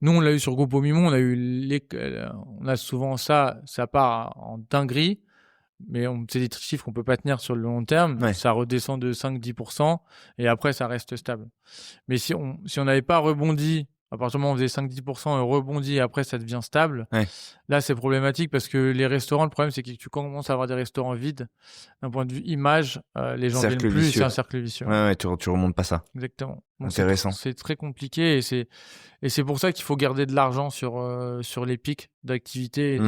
Nous, on l'a eu sur Groupe Mimon, on a souvent ça part en dinguerie, mais c'est des chiffres qu'on peut pas tenir sur le long terme. Ouais. Ça redescend de 5-10% et après, ça reste stable. Mais si on n'avait pas rebondi, à partir du moment où on faisait 5-10% et rebondit et après, ça devient stable, là, c'est problématique parce que les restaurants, le problème, c'est que tu commences à avoir des restaurants vides. D'un point de vue image, les gens viennent plus, c'est un cercle vicieux. Ouais, tu remontes pas ça. Exactement. Donc, intéressant. C'est très compliqué et c'est pour ça qu'il faut garder de l'argent sur les pics d'activité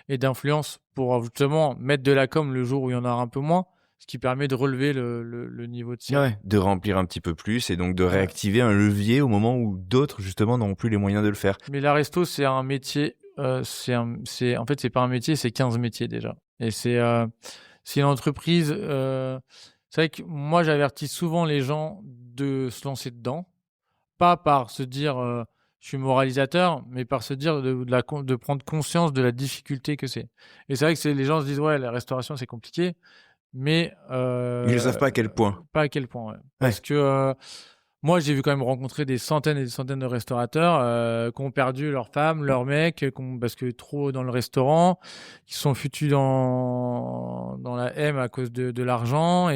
et d'influence pour justement mettre de la com le jour où il y en aura un peu moins, ce qui permet de relever le niveau de cible. Ouais, de remplir un petit peu plus et donc de réactiver un levier au moment où d'autres justement n'auront plus les moyens de le faire. Mais la resto, c'est un métier, en fait, c'est pas un métier, c'est 15 métiers déjà. Et c'est une entreprise, c'est vrai que moi, j'avertis souvent les gens de se lancer dedans, pas par se dire je suis moralisateur, mais par se dire de prendre conscience de la difficulté que c'est. Et c'est vrai que les gens se disent ouais, la restauration c'est compliqué, mais ils ne savent pas à quel point. Pas à quel point, parce que moi j'ai vu quand même rencontrer des centaines et des centaines de restaurateurs qui ont perdu leur femme, leur mec, parce que trop dans le restaurant, qui sont foutus dans la M à cause de l'argent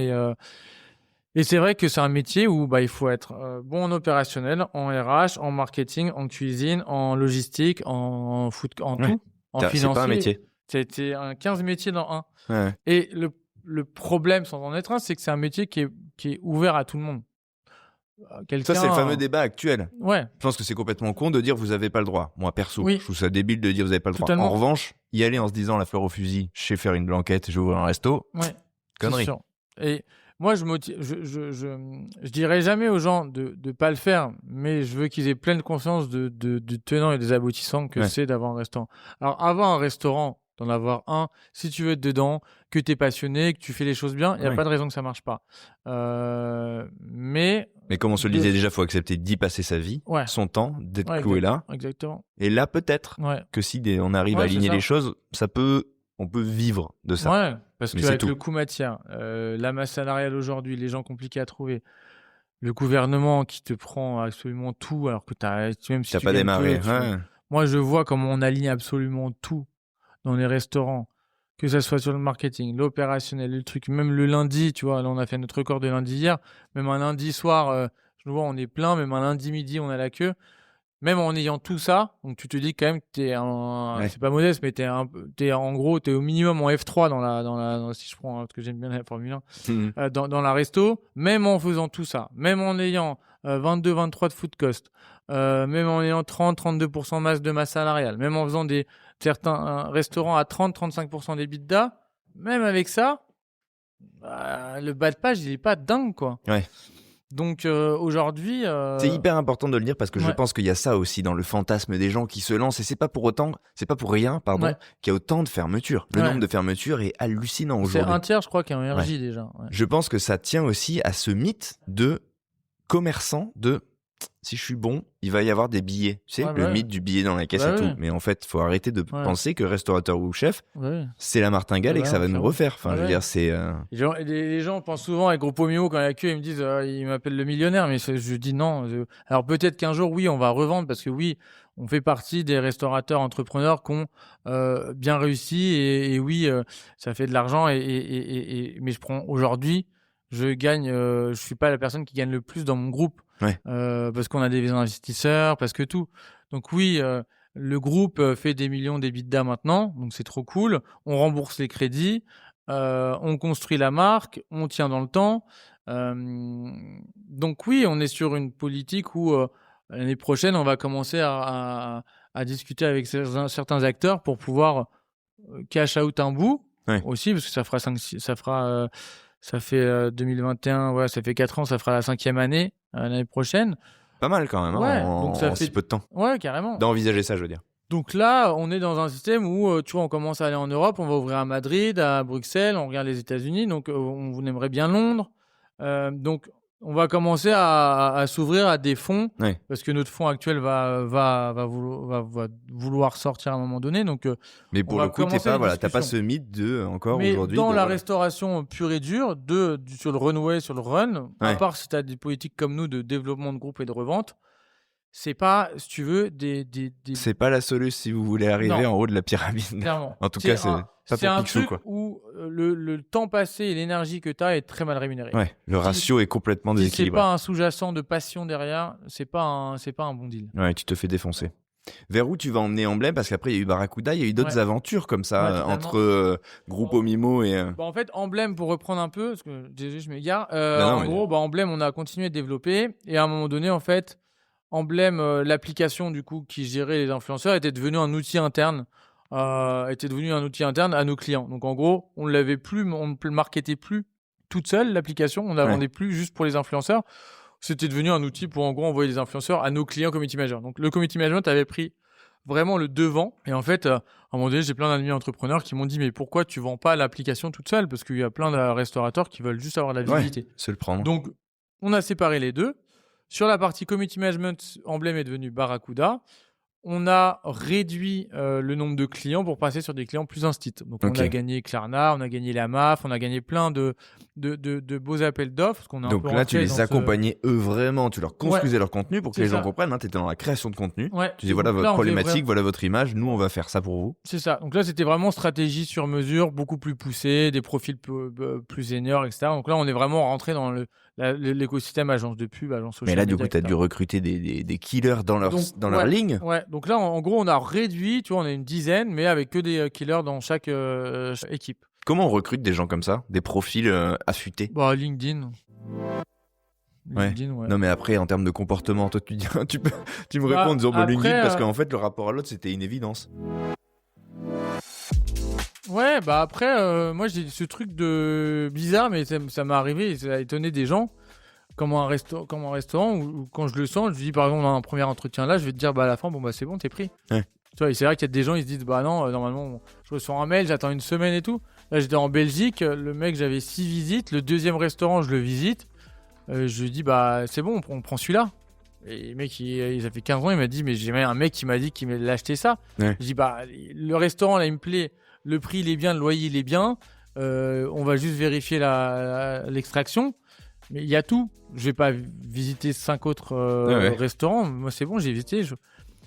et c'est vrai que c'est un métier où il faut être bon en opérationnel, en RH, en marketing, en cuisine, en logistique, en tout, en financier. C'est pas un métier. C'était 15 métiers dans un. Ouais. Et le problème, sans en être un, c'est que c'est un métier qui est ouvert à tout le monde. Ça, c'est le fameux débat actuel. Ouais. Je pense que c'est complètement con de dire vous n'avez pas le droit. Moi, perso, je trouve ça débile de dire vous n'avez pas le droit. Totalement. En revanche, y aller en se disant la fleur au fusil, je sais faire une blanquette, je vais ouvrir un resto. Ouais. Connerie. C'est sûr. Et moi, je dirais jamais aux gens de pas le faire, mais je veux qu'ils aient pleine conscience du tenant et des aboutissants que c'est d'avoir un restaurant. Alors, avoir un restaurant, d'en avoir un, si tu veux être dedans, que tu es passionné, que tu fais les choses bien, il n'y a pas de raison que ça marche pas. Mais comme on se le disait déjà, il faut accepter d'y passer sa vie, son temps, d'être cloué là. Exactement. Et là, peut-être que si on arrive à aligner les choses, on peut vivre de ça. Ouais, parce qu'avec le coût matière, la masse salariale aujourd'hui, les gens compliqués à trouver, le gouvernement qui te prend absolument tout, alors que même si tu pas démarré. Moi, je vois comment on aligne absolument tout dans les restaurants, que ça soit sur le marketing, l'opérationnel, le truc, même le lundi, tu vois, là on a fait notre record de lundi hier, même un lundi soir, je vois on est plein, même un lundi midi on a la queue. Même en ayant tout ça, donc tu te dis quand même que c'est pas modeste, mais t'es au minimum en F3 si je prends, parce que j'aime bien la Formule 1, dans la resto, même en faisant tout ça, même en ayant 22-23 de food cost, même en ayant 30-32% de masse salariale, même en faisant certains restaurants à 30-35% d'EBITDA, même avec ça, le bas de page, il est pas dingue, quoi. Ouais. Donc aujourd'hui, C'est hyper important de le dire parce que je Ouais. pense qu'il y a ça aussi dans le fantasme des gens qui se lancent et c'est pas pour rien, Ouais. qu'il y a autant de fermetures. Le Ouais. nombre de fermetures est hallucinant c'est aujourd'hui. un tiers, je crois, qui est en RJ déjà. Ouais. Je pense que ça tient aussi à ce mythe de commerçant de si je suis bon, il va y avoir des billets. Tu sais, Ouais, le ouais. mythe du billet dans la caisse Bah et tout. ouais. Mais en fait, faut arrêter de Ouais. penser que restaurateur ou chef, Ouais. c'est la martingale et que Ouais, ça va nous clairement. refaire. Enfin, je veux Ouais. dire, c'est. Les gens pensent souvent avec Gros Pomio quand il y a queue, ils me disent ils m'appellent le millionnaire, mais je dis non. Alors peut-être qu'un jour, oui, on va revendre parce que oui, on fait partie des restaurateurs entrepreneurs qui ont bien réussi et oui, ça fait de l'argent. Mais je prends aujourd'hui, je suis pas la personne qui gagne le plus dans mon groupe Ouais. parce qu'on a des investisseurs, parce que tout. Donc oui. Le groupe fait des millions d'EBITDA maintenant, donc c'est trop cool. On rembourse les crédits, on construit la marque, on tient dans le temps. Donc oui, on est sur une politique où l'année prochaine, on va commencer à discuter avec certains acteurs pour pouvoir cash out un bout Ouais. aussi, parce que ça fait 2021, ouais, ça fait 4 ans, ça fera la 5e année l'année prochaine. Pas mal quand même, Ouais, hein, donc ça en fait- si peu de temps. Ouais, carrément. D'envisager ça, je veux dire. Donc là, on est dans un système où, tu vois, on commence à aller en Europe, on va ouvrir à Madrid, à Bruxelles, on regarde les États-Unis, donc on aimerait bien Londres. Donc, on va commencer à s'ouvrir à des fonds, Ouais. parce que notre fonds actuel va vouloir sortir à un moment donné. Donc, Mais On pour va le coup, commencer t'as les pas discussions. ce mythe de encore mais aujourd'hui. dans de, la voilà. restauration pure et dure, sur le runway, sur le run, à Ouais. part si tu as des politiques comme nous de développement de groupe et de revente, c'est pas, si tu veux, des C'est pas la solution si vous voulez arriver Non. en haut de la pyramide. Clairement. En tout cas, c'est pas c'est pour un Picsou, truc quoi. où le temps passé et l'énergie que tu as est très mal rémunéré. Ouais, le ratio est complètement Si c'est déséquilibré. pas un sous-jacent de passion derrière, c'est pas un bon deal. Ouais, tu te fais défoncer. Vers où tu vas emmener Emblème? Parce qu'après, il y a eu Barracuda, il y a eu d'autres Ouais. aventures comme ça, Ouais, totalement. entre Grupo Mimo et. Bah, en fait, Emblème, pour reprendre un peu, parce que désolé, je m'égare. Non, En mais- gros, Emblème, on a continué de développer. Et à un moment donné, en fait, Emblème, l'application du coup qui gérait les influenceurs, était devenue un outil interne. À nos clients. Donc en gros, on ne le marketait plus toute seule, l'application. On ne la Ouais. vendait plus juste pour les influenceurs. C'était devenu un outil pour en gros envoyer des influenceurs à nos clients community managers. Donc le community management avait pris vraiment le devant. Et en fait, à un moment donné, j'ai plein d'amis entrepreneurs qui m'ont dit mais pourquoi tu vends pas l'application toute seule? Parce qu'il y a plein de restaurateurs qui veulent juste avoir de la Ouais, visibilité. se le prendre. Donc, on a séparé les deux. Sur la partie community management, Emblème est devenu Barracuda. On a réduit le nombre de clients pour passer sur des clients plus instit. Donc, Ok. on a gagné Klarna, on a gagné la MAF, on a gagné plein de beaux appels d'offres. Parce qu'on est un Donc peu là, tu rentré les dans ce- accompagnais eux vraiment, tu leur construisais leur contenu pour que C'est les gens ça. comprennent. Tu étais dans la création de contenu. Ouais. Tu dis Et voilà donc votre là, on faisait problématique, voilà votre image, nous on va faire ça pour vous. C'est ça. Donc là, c'était vraiment stratégie sur mesure, beaucoup plus poussée, des profils plus seniors, etc. Donc là, on est vraiment rentré dans l'écosystème agence de pub, agence social Mais là, du media, coup, tu as etc. dû recruter des killers dans leur Donc, ligne. Ouais, donc là, en gros, on a réduit, tu vois, on est une dizaine, mais avec que des killers dans chaque équipe. Comment on recrute des gens comme ça, des profils affûtés? Bah, LinkedIn. Ouais. LinkedIn, ouais. Non, mais après, en termes de comportement, toi, tu me Bah, réponds en disant après, LinkedIn parce qu'en fait, le rapport à l'autre, c'était une évidence. Ouais, bah après, moi, j'ai ce truc de bizarre, mais ça m'est arrivé, et ça a étonné des gens. Comme un restaurant où quand je le sens, je dis par exemple dans un premier entretien là, je vais te dire bah à la fin bon bah c'est bon, t'es pris. Ouais. Tu vois, et c'est vrai qu'il y a des gens ils se disent bah non, normalement je reçois un mail, j'attends une semaine et tout. Là j'étais en Belgique, le mec j'avais 6 visites, le deuxième restaurant je le visite, je lui dis bah c'est bon, on prend celui-là. Et le mec il a fait 15 ans, il m'a dit mais j'ai un mec qui m'a dit qu'il allait acheter ça. Ouais. Je dis bah le restaurant là il me plaît, le prix il est bien, le loyer il est bien, on va juste vérifier l'extraction. Mais il y a tout. Je vais pas visiter 5 autres ouais. restaurants. Moi, c'est bon, j'ai visité.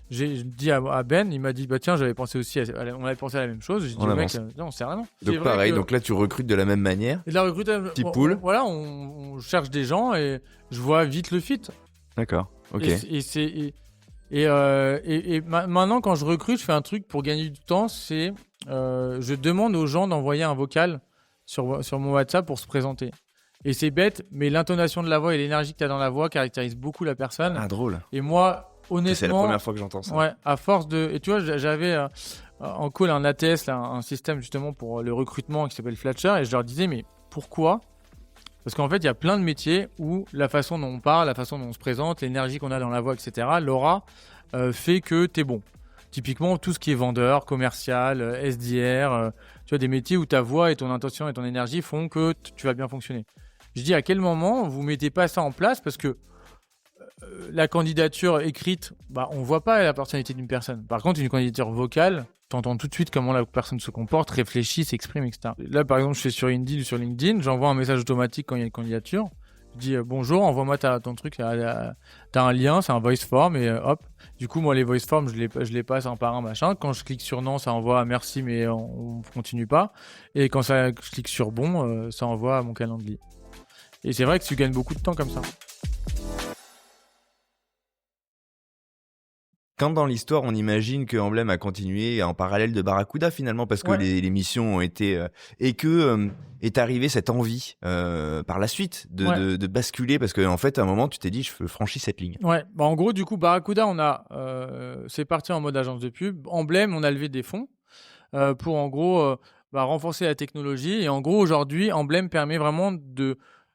J'ai dit à Ben, il m'a dit bah tiens, j'avais pensé aussi, on avait pensé à la même chose. J'ai dit On au mec, avance. non, c'est rien. Donc pareil, donc là, tu recrutes de la même manière. Et de la recrutement. Petit pool. Voilà, on cherche des gens et je vois vite le fit. D'accord, ok. Et maintenant, quand je recrute, je fais un truc pour gagner du temps, c'est je demande aux gens d'envoyer un vocal sur mon WhatsApp pour se présenter. Et c'est bête, mais l'intonation de la voix et l'énergie que tu as dans la voix caractérisent beaucoup la personne. Ah, drôle. Et moi, honnêtement... C'est la première fois que j'entends ça. Ouais, à force de... Et tu vois, j'avais en call un ATS, là, un système justement pour le recrutement qui s'appelle Flatcher, et je leur disais, mais Pourquoi ? Parce qu'en fait, il y a plein de métiers où la façon dont on parle, la façon dont on se présente, l'énergie qu'on a dans la voix, etc., l'aura fait que t'es bon. Typiquement, tout ce qui est vendeur, commercial, SDR, tu vois, des métiers où ta voix et ton intention et ton énergie font que tu vas bien fonctionner. Je dis à quel moment vous mettez pas ça en place parce que la candidature écrite, on voit pas la personnalité d'une personne. Par contre, une candidature vocale, t'entends tout de suite comment la personne se comporte, réfléchit, s'exprime, etc. Là, par exemple, je fais sur Indeed ou sur LinkedIn, j'envoie un message automatique quand il y a une candidature. Je dis bonjour, envoie-moi ton truc, t'as un lien, c'est un voice form et hop. Du coup, moi, les voice forms, je les passe un par un, machin. Quand je clique sur non, ça envoie merci, mais on continue pas. Et quand je clique sur bon, ça envoie à mon calendrier. Et c'est vrai que tu gagnes beaucoup de temps comme ça. Quand dans l'histoire, on imagine que Emblem a continué en parallèle de Barracuda finalement parce que les missions ont été et que est arrivée cette envie par la suite de basculer parce qu'en fait à un moment tu t'es dit je franchis cette ligne. Ouais, en gros du coup Barracuda c'est parti en mode agence de pub. Emblem, on a levé des fonds pour en gros renforcer la technologie et en gros aujourd'hui Emblem permet vraiment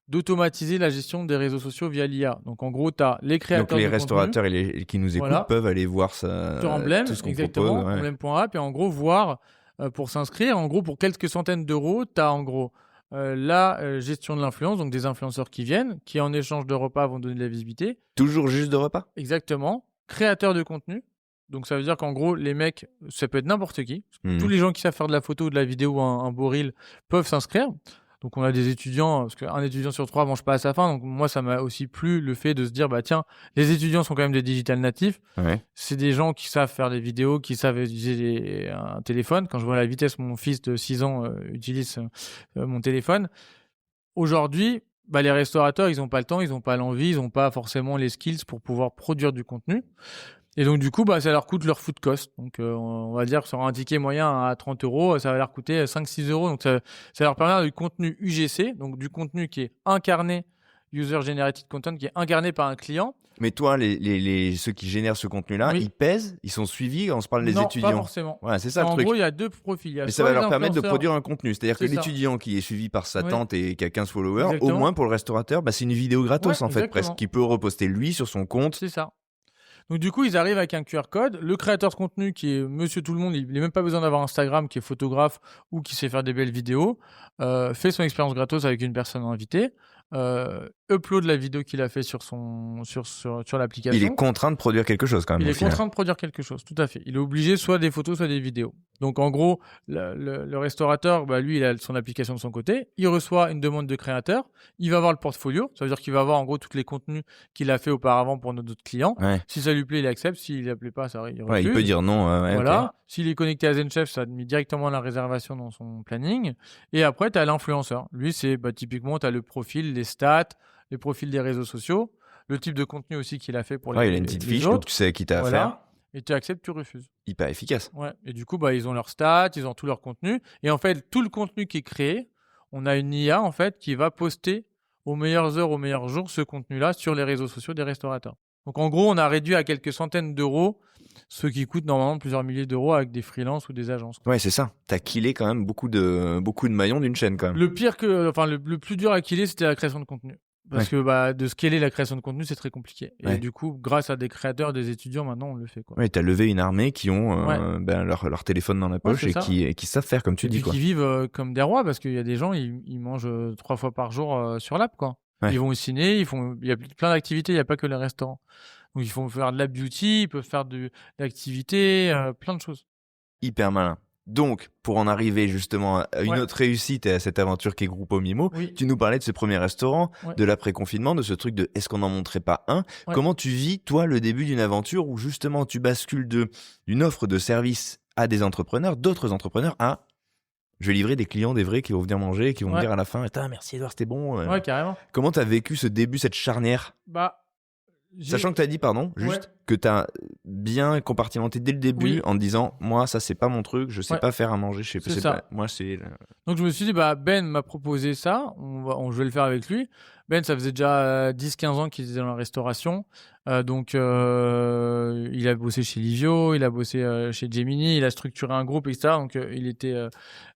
d'automatiser la gestion des réseaux sociaux via l'IA. Donc en gros, tu as les créateurs Donc les de restaurateurs contenu, qui nous écoutent peuvent aller voir ça sur Emblem, tout ce qu'on exactement, propose, emblem.app et en gros voir pour s'inscrire, en gros pour quelques centaines d'euros, tu as en gros la gestion de l'influence, donc des influenceurs qui viennent, qui en échange de repas vont donner de la visibilité. Toujours juste de repas ? Exactement. Créateurs de contenu. Donc ça veut dire qu'en gros, les mecs, ça peut être n'importe qui. Tous les gens qui savent faire de la photo ou de la vidéo ou un beau reel peuvent s'inscrire. Donc on a des étudiants, parce qu'un étudiant sur 3 mange pas à sa faim, donc moi ça m'a aussi plu le fait de se dire tiens, les étudiants sont quand même des digital natifs, c'est des gens qui savent faire des vidéos, qui savent utiliser un téléphone. Quand je vois la vitesse mon fils de 6 ans utilise mon téléphone, aujourd'hui les restaurateurs ils n'ont pas le temps, ils n'ont pas l'envie, ils n'ont pas forcément les skills pour pouvoir produire du contenu. Et donc, du coup, ça leur coûte leur food cost. Donc, on va dire que sur un ticket moyen à 30 €, ça va leur coûter 5-6 €. Donc, ça leur permet du contenu UGC, donc du contenu qui est incarné, User Generated Content, qui est incarné par un client. Mais toi, ceux qui génèrent ce contenu-là, ils pèsent, ils sont suivis, on se parle des étudiants. Non, pas forcément. Voilà, c'est ça le truc. En gros, il y a deux profils. Mais ça va leur permettre de produire un contenu. C'est-à-dire que ça. l'étudiant qui est suivi par sa tante et qui a 15 followers, au moins pour le restaurateur, c'est une vidéo gratos en fait, presque, qu'il peut reposter lui sur son compte. C'est ça. Donc du coup, ils arrivent avec un QR code. Le créateur de contenu qui est Monsieur Tout le Monde, il n'a même pas besoin d'avoir Instagram, qui est photographe ou qui sait faire des belles vidéos, fait son expérience gratos avec une personne invitée, upload la vidéo qu'il a fait sur l'application. Il est contraint de produire quelque chose quand même. Il est contraint de produire quelque chose, tout à fait. Il est obligé soit des photos, soit des vidéos. Donc en gros, le restaurateur, lui, il a son application de son côté. Il reçoit une demande de créateur. Il va voir le portfolio. Ça veut dire qu'il va voir en gros tous les contenus qu'il a fait auparavant pour nos autres clients. Ouais. Si ça lui plaît, il accepte. S'il ne plaît pas, il refuse. Il peut dire non. Voilà. Okay. S'il est connecté à ZenChef, ça met directement la réservation dans son planning. Et après, tu as l'influenceur. Lui, c'est typiquement, tu as le profil, les stats, les profils des réseaux sociaux, le type de contenu aussi qu'il a fait pour les il a une petite fiche, autres. donc tu sais qui t'as à faire. Et tu acceptes, tu refuses. Hyper efficace. Ouais. Et du coup, ils ont leurs stats, ils ont tout leur contenu. Et en fait, tout le contenu qui est créé, on a une IA en fait qui va poster aux meilleures heures, aux meilleurs jours ce contenu-là sur les réseaux sociaux des restaurateurs. Donc en gros, on a réduit à quelques centaines d'euros ce qui coûte normalement plusieurs milliers d'euros avec des freelances ou des agences. Ouais, c'est ça. T'as killé quand même beaucoup de maillons d'une chaîne quand même. Le plus dur à killer, c'était la création de contenu. Parce que de scaler la création de contenu, c'est très compliqué. Et du coup, grâce à des créateurs, des étudiants, maintenant, on le fait. Ouais, t'as levé une armée qui ont leur téléphone dans la poche et qui savent faire comme tu dis. Qui vivent comme des rois, parce qu'il y a des gens, ils mangent 3 fois par jour sur l'app, quoi. Ouais. Ils vont au ciné, il y a plein d'activités, il n'y a pas que les restaurants. Donc, ils font faire de la beauty, ils peuvent faire de l'activité, plein de choses. Hyper malin. Donc, pour en arriver justement à une autre réussite et à cette aventure qu'est Gruppo Mimo, tu nous parlais de ce premier restaurant, de l'après-confinement, de ce truc de est-ce qu'on n'en montrait pas un ? Comment tu vis, toi, le début d'une aventure où justement tu bascules d'une offre de service à des entrepreneurs, d'autres entrepreneurs à je vais livrer des clients, des vrais qui vont venir manger, qui vont me dire à la fin merci Edouard, c'était bon. Ouais, carrément. Comment tu as vécu ce début, cette charnière ? Sachant que tu as dit, juste que tu as bien compartimenté dès le début en te disant, moi, ça, c'est pas mon truc, je sais pas faire à manger, je sais pas. Moi, c'est. Donc, je me suis dit, Ben m'a proposé ça, je vais le faire avec lui. Ben, ça faisait déjà 10-15 ans qu'il était dans la restauration. Donc, il a bossé chez Livio, il a bossé chez Gemini, il a structuré un groupe, etc. Donc, il était.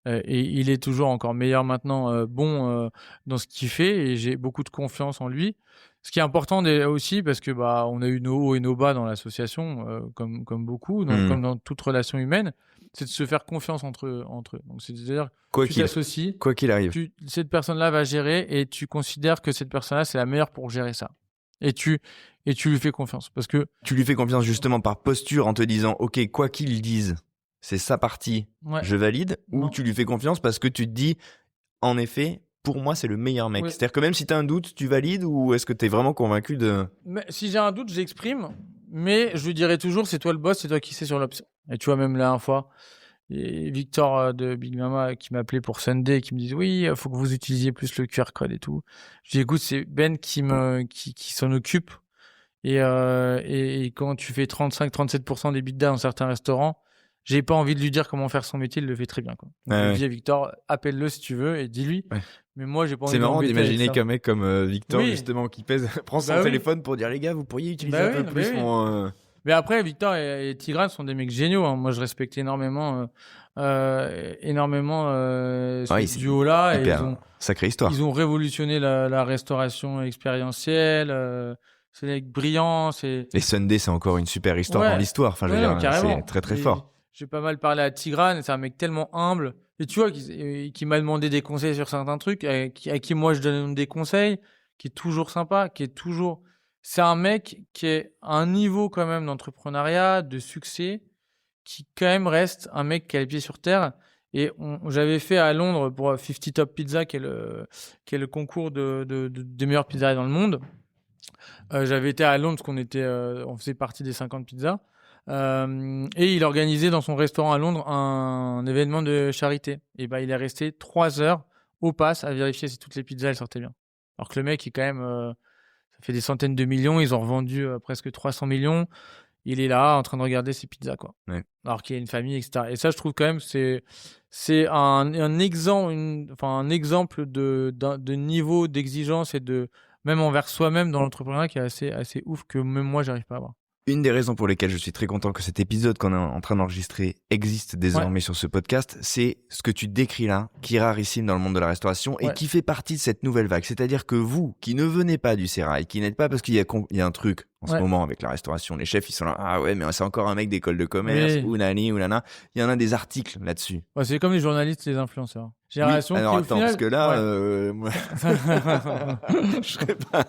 Et il est toujours encore meilleur maintenant, dans ce qu'il fait. Et j'ai beaucoup de confiance en lui. Ce qui est important aussi, parce que on a eu nos hauts et nos bas dans l'association, comme beaucoup, comme dans toute relation humaine, c'est de se faire confiance entre eux. Donc, c'est-à-dire, tu t'associes, quoi qu'il arrive, cette personne-là va gérer et tu considères que cette personne-là, c'est la meilleure pour gérer ça. Et tu lui fais confiance. Parce que tu lui fais confiance justement par posture en te disant, OK, quoi qu'ils disent, c'est sa partie, je valide, ou tu lui fais confiance parce que tu te dis, en effet, pour moi, c'est le meilleur mec. Oui. C'est-à-dire que même si tu as un doute, tu valides ou est-ce que tu es vraiment convaincu de... Mais si j'ai un doute, j'exprime, mais je lui dirai toujours, c'est toi le boss, c'est toi qui sais sur l'option. Et tu vois, même la dernière fois, Victor de Big Mama qui m'appelait pour Sunday, qui me disait, oui, il faut que vous utilisiez plus le QR code et tout. Je dis, écoute, c'est Ben qui s'en occupe. Et quand tu fais 35-37% des bidas dans certains restaurants, j'ai pas envie de lui dire comment faire son métier, il le fait très bien, quoi. Donc, je dis à Victor, appelle-le si tu veux et dis-lui. Ouais. Mais moi, j'ai pas envie de. C'est marrant d'imaginer qu'un mec comme Victor, justement, qui pèse, prend son téléphone pour dire, les gars, vous pourriez utiliser un peu plus mon... Mais après, Victor et Tigran sont des mecs géniaux, hein. Moi, je respecte énormément ce duo-là. Et sacrée histoire. Ils ont révolutionné la restauration expérientielle. C'est des mecs brillants. Et Sunday, c'est encore une super histoire dans l'histoire. Enfin, je veux dire, c'est très, très fort. J'ai pas mal parlé à Tigran, c'est un mec tellement humble. Et tu vois, qui m'a demandé des conseils sur certains trucs, à qui moi je donne des conseils, qui est toujours sympa, c'est un mec qui est à un niveau quand même d'entrepreneuriat, de succès, qui quand même reste un mec qui a les pieds sur terre. Et j'avais fait à Londres pour 50 Top Pizza, qui est le concours des meilleures pizzerias dans le monde. J'avais été à Londres parce on faisait partie des 50 pizzas. Et il organisait dans son restaurant à Londres un événement de charité. Et il est resté 3 heures au pass à vérifier si toutes les pizzas elles sortaient bien. Alors que le mec est quand même, ça fait des centaines de millions, ils ont revendu presque 300 millions. Il est là en train de regarder ses pizzas, quoi. Ouais. Alors qu'il y a une famille, etc. Et ça, je trouve quand même c'est un exemple de niveau d'exigence et de même envers soi-même dans l'entrepreneuriat qui est assez ouf que même moi j'arrive pas à avoir. Une des raisons pour lesquelles je suis très content que cet épisode qu'on est en train d'enregistrer existe désormais sur ce podcast, c'est ce que tu décris là, qui est rarissime dans le monde de la restauration et qui fait partie de cette nouvelle vague. C'est-à-dire que vous, qui ne venez pas du Sérail, qui n'êtes pas parce qu'il y a un truc en ce moment avec la restauration, les chefs ils sont là, ah ouais mais c'est encore un mec d'école de commerce, ou nani, ou nana. Il y en a des articles là-dessus. Ouais, c'est comme les journalistes et les influenceurs. Génération alors qui, attends, final... parce que là, moi, je serais pas...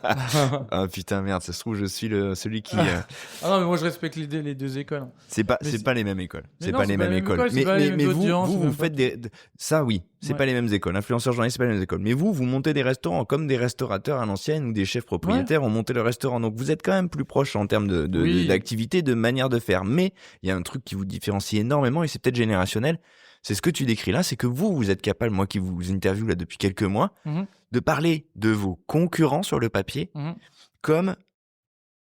Ah putain, merde, ça se trouve, je suis celui qui... Ah non, mais moi, je respecte les deux écoles. C'est pas les mêmes écoles. C'est pas les mêmes écoles. Mais vous faites ça, oui, c'est pas les mêmes écoles. Influenceurs, journalistes, c'est pas les mêmes écoles. Mais vous montez des restaurants comme des restaurateurs à l'ancienne ou des chefs propriétaires ont monté le restaurant. Donc, vous êtes quand même plus proche en termes d'activité, de manière de faire. Mais il y a un truc qui vous différencie énormément et c'est peut-être générationnel. C'est ce que tu décris là, c'est que vous êtes capable, moi qui vous interviewe là depuis quelques mois, de parler de vos concurrents sur le papier comme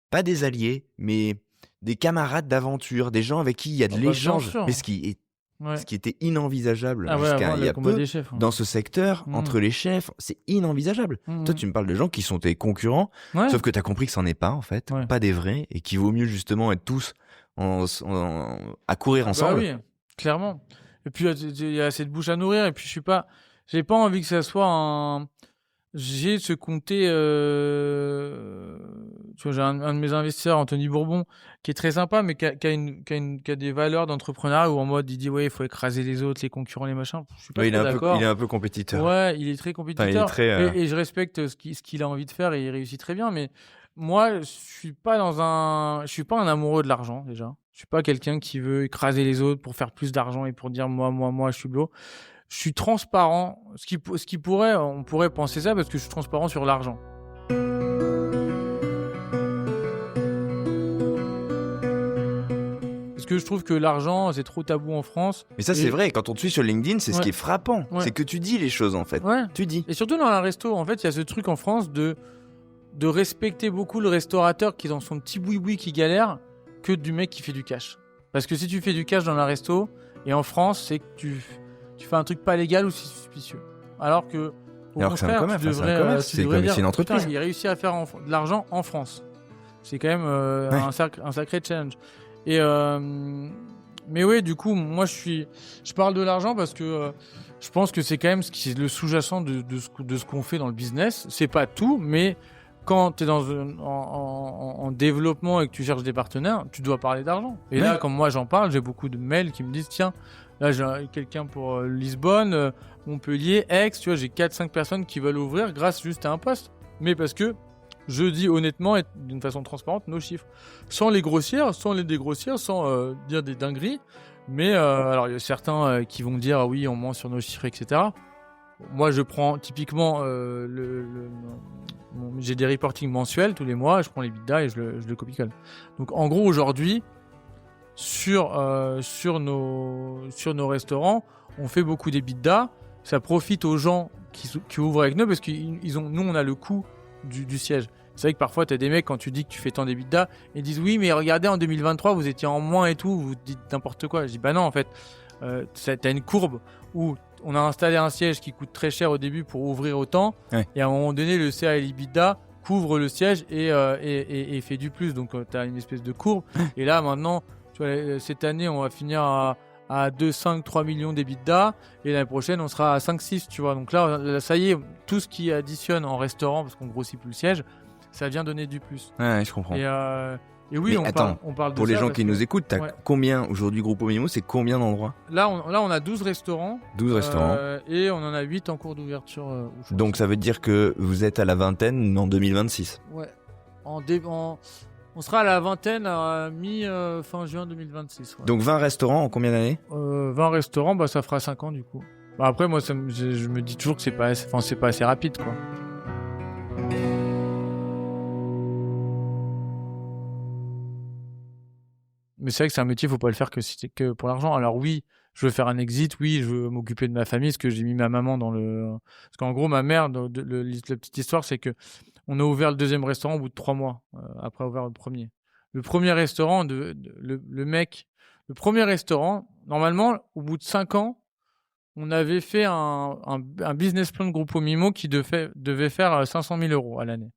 pas des alliés, mais des camarades d'aventure, des gens avec qui il y a de l'échange. Mais ce qui était inenvisageable jusqu'à il y a peu dans ce secteur, entre les chefs, c'est inenvisageable. Toi, tu me parles de gens qui sont tes concurrents, sauf que tu as compris que c'en est pas en fait, pas des vrais, et qu'il vaut mieux justement être tous à courir ensemble. Oui, clairement. Et puis il y a assez de bouche à nourrir et puis j'ai pas envie que ça soit j'ai ce comté tu vois, j'ai un de mes investisseurs, Anthony Bourbon, qui est très sympa mais qui a des valeurs d'entrepreneuriat où en mode il dit il faut écraser les autres, les concurrents, les machins. Je suis pas d'accord. Il est un peu compétiteur. Ouais, il est très compétiteur. Et je respecte ce qu'il a envie de faire et il réussit très bien, mais moi je suis pas un amoureux de l'argent déjà. Je suis pas quelqu'un qui veut écraser les autres pour faire plus d'argent et pour dire moi je suis beau. Je suis transparent. On pourrait penser ça parce que je suis transparent sur l'argent. Parce que je trouve que l'argent c'est trop tabou en France. Mais ça c'est vrai. Quand on te suit sur LinkedIn, c'est ce qui est frappant. C'est que tu dis les choses en fait. Ouais. Tu dis. Et surtout dans la resto, en fait, il y a ce truc en France de de respecter beaucoup le restaurateur qui est dans son petit boui-boui qui galère que du mec qui fait du cash. Parce que si tu fais du cash dans un resto, et en France, c'est que tu fais un truc pas légal ou suspicieux. Alors que, au Alors que c'est un contraire, commerce, tu devrais, c'est un commerce, tu c'est devrais comme dire, c'est une entreprise. putain, il réussit à faire de l'argent en France. C'est quand même un sacré challenge. Et mais oui, du coup, moi je parle de l'argent parce que je pense que c'est quand même ce qui est le sous-jacent de ce qu'on fait dans le business. C'est pas tout, mais quand tu es en développement et que tu cherches des partenaires, tu dois parler d'argent. Et là, comme moi j'en parle, j'ai beaucoup de mails qui me disent tiens, là j'ai quelqu'un pour Lisbonne, Montpellier, Aix, tu vois, j'ai 4-5 personnes qui veulent ouvrir grâce juste à un poste. Mais parce que je dis honnêtement et d'une façon transparente nos chiffres. Sans les grossir, sans les dégrossir, sans dire des dingueries. Mais alors il y a certains qui vont dire ah oui, on ment sur nos chiffres, etc. Moi, je prends typiquement j'ai des reportings mensuels tous les mois, je prends les bidas et je le copie-colle. Donc en gros aujourd'hui, sur nos restaurants, on fait beaucoup d'EBITDA. Ça profite aux gens qui ouvrent avec nous parce que nous on a le coût du siège. C'est vrai que parfois tu as des mecs quand tu dis que tu fais tant d'EBITDA, ils disent oui mais regardez en 2023 vous étiez en moins et tout, vous dites n'importe quoi. Je dis bah non en fait, t'as une courbe où on a installé un siège qui coûte très cher au début pour ouvrir autant, et à un moment donné le CA et l'EBITDA couvre le siège et fait du plus, donc tu as une espèce de courbe. Et là maintenant, tu vois, cette année on va finir à 2, 5, 3 millions d'EBITDA, et l'année prochaine on sera à 5, 6, tu vois. Donc là ça y est, tout ce qui additionne en restaurant, parce qu'on grossit plus le siège, ça vient donner du plus. Ouais, je comprends. Et oui, on parle de pour ça. Les gens qui nous écoutent, t'as combien aujourd'hui Gruppo Mimo, c'est combien d'endroits ? Là, on a 12 restaurants. 12 restaurants. Et on en a 8 en cours d'ouverture. Donc ça veut dire que vous êtes à la vingtaine en 2026 ? Ouais. On sera à la vingtaine à fin juin 2026. Ouais. Donc 20 restaurants en combien d'années ? 20 restaurants, bah, ça fera 5 ans du coup. Bah, après, moi, je me dis toujours que c'est pas assez rapide, quoi. Mais c'est vrai que c'est un métier, faut pas le faire que pour l'argent. Alors oui, je veux faire un exit, oui, je veux m'occuper de ma famille, parce que j'ai mis ma maman dans le... Parce qu'en gros, ma mère, la petite histoire, c'est que on a ouvert le deuxième restaurant au bout de 3 mois, après avoir ouvert le premier. Le premier restaurant, le premier restaurant, normalement, au bout de 5 ans, on avait fait un business plan de Gruppo Mimo qui devait faire 500 000 € à l'année.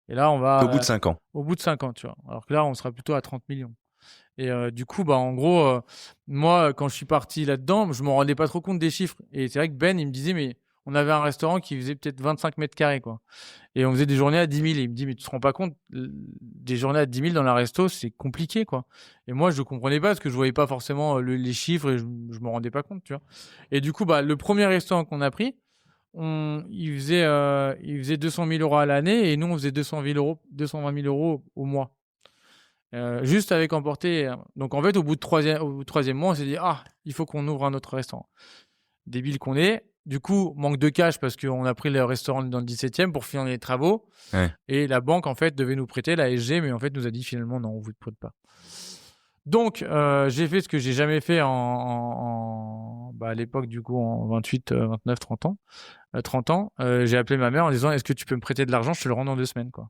Et là, on va... Au bout de 5 ans. Au bout de 5 ans, tu vois. Alors que là, on sera plutôt à 30 millions. Et du coup, bah, en gros, moi, quand je suis parti là-dedans, je m'en rendais pas trop compte des chiffres. Et c'est vrai que Ben, il me disait, mais on avait un restaurant qui faisait peut-être 25 mètres carrés, quoi. Et on faisait des journées à 10 000. Et il me dit, mais tu te rends pas compte, des journées à 10 000 dans la resto, c'est compliqué, quoi. Et moi, je comprenais pas parce que je voyais pas forcément les chiffres et je me rendais pas compte, tu vois. Et du coup, bah, le premier restaurant qu'on a pris, il faisait 200 000 € à l'année et nous, on faisait 220 000 € au mois. Juste avec emporter. Donc en fait, au bout de troisième mois, on s'est dit il faut qu'on ouvre un autre restaurant. Débile qu'on est. Du coup, manque de cash parce qu'on a pris le restaurant dans le 17e pour finir les travaux. Ouais. Et la banque en fait devait nous prêter, la SG, mais en fait nous a dit finalement non, on vous prête pas. Donc j'ai fait ce que j'ai jamais fait à l'époque du coup en 28, 29, 30 ans. 30 ans, j'ai appelé ma mère en disant est-ce que tu peux me prêter de l'argent, je te le rends dans 2 semaines, quoi.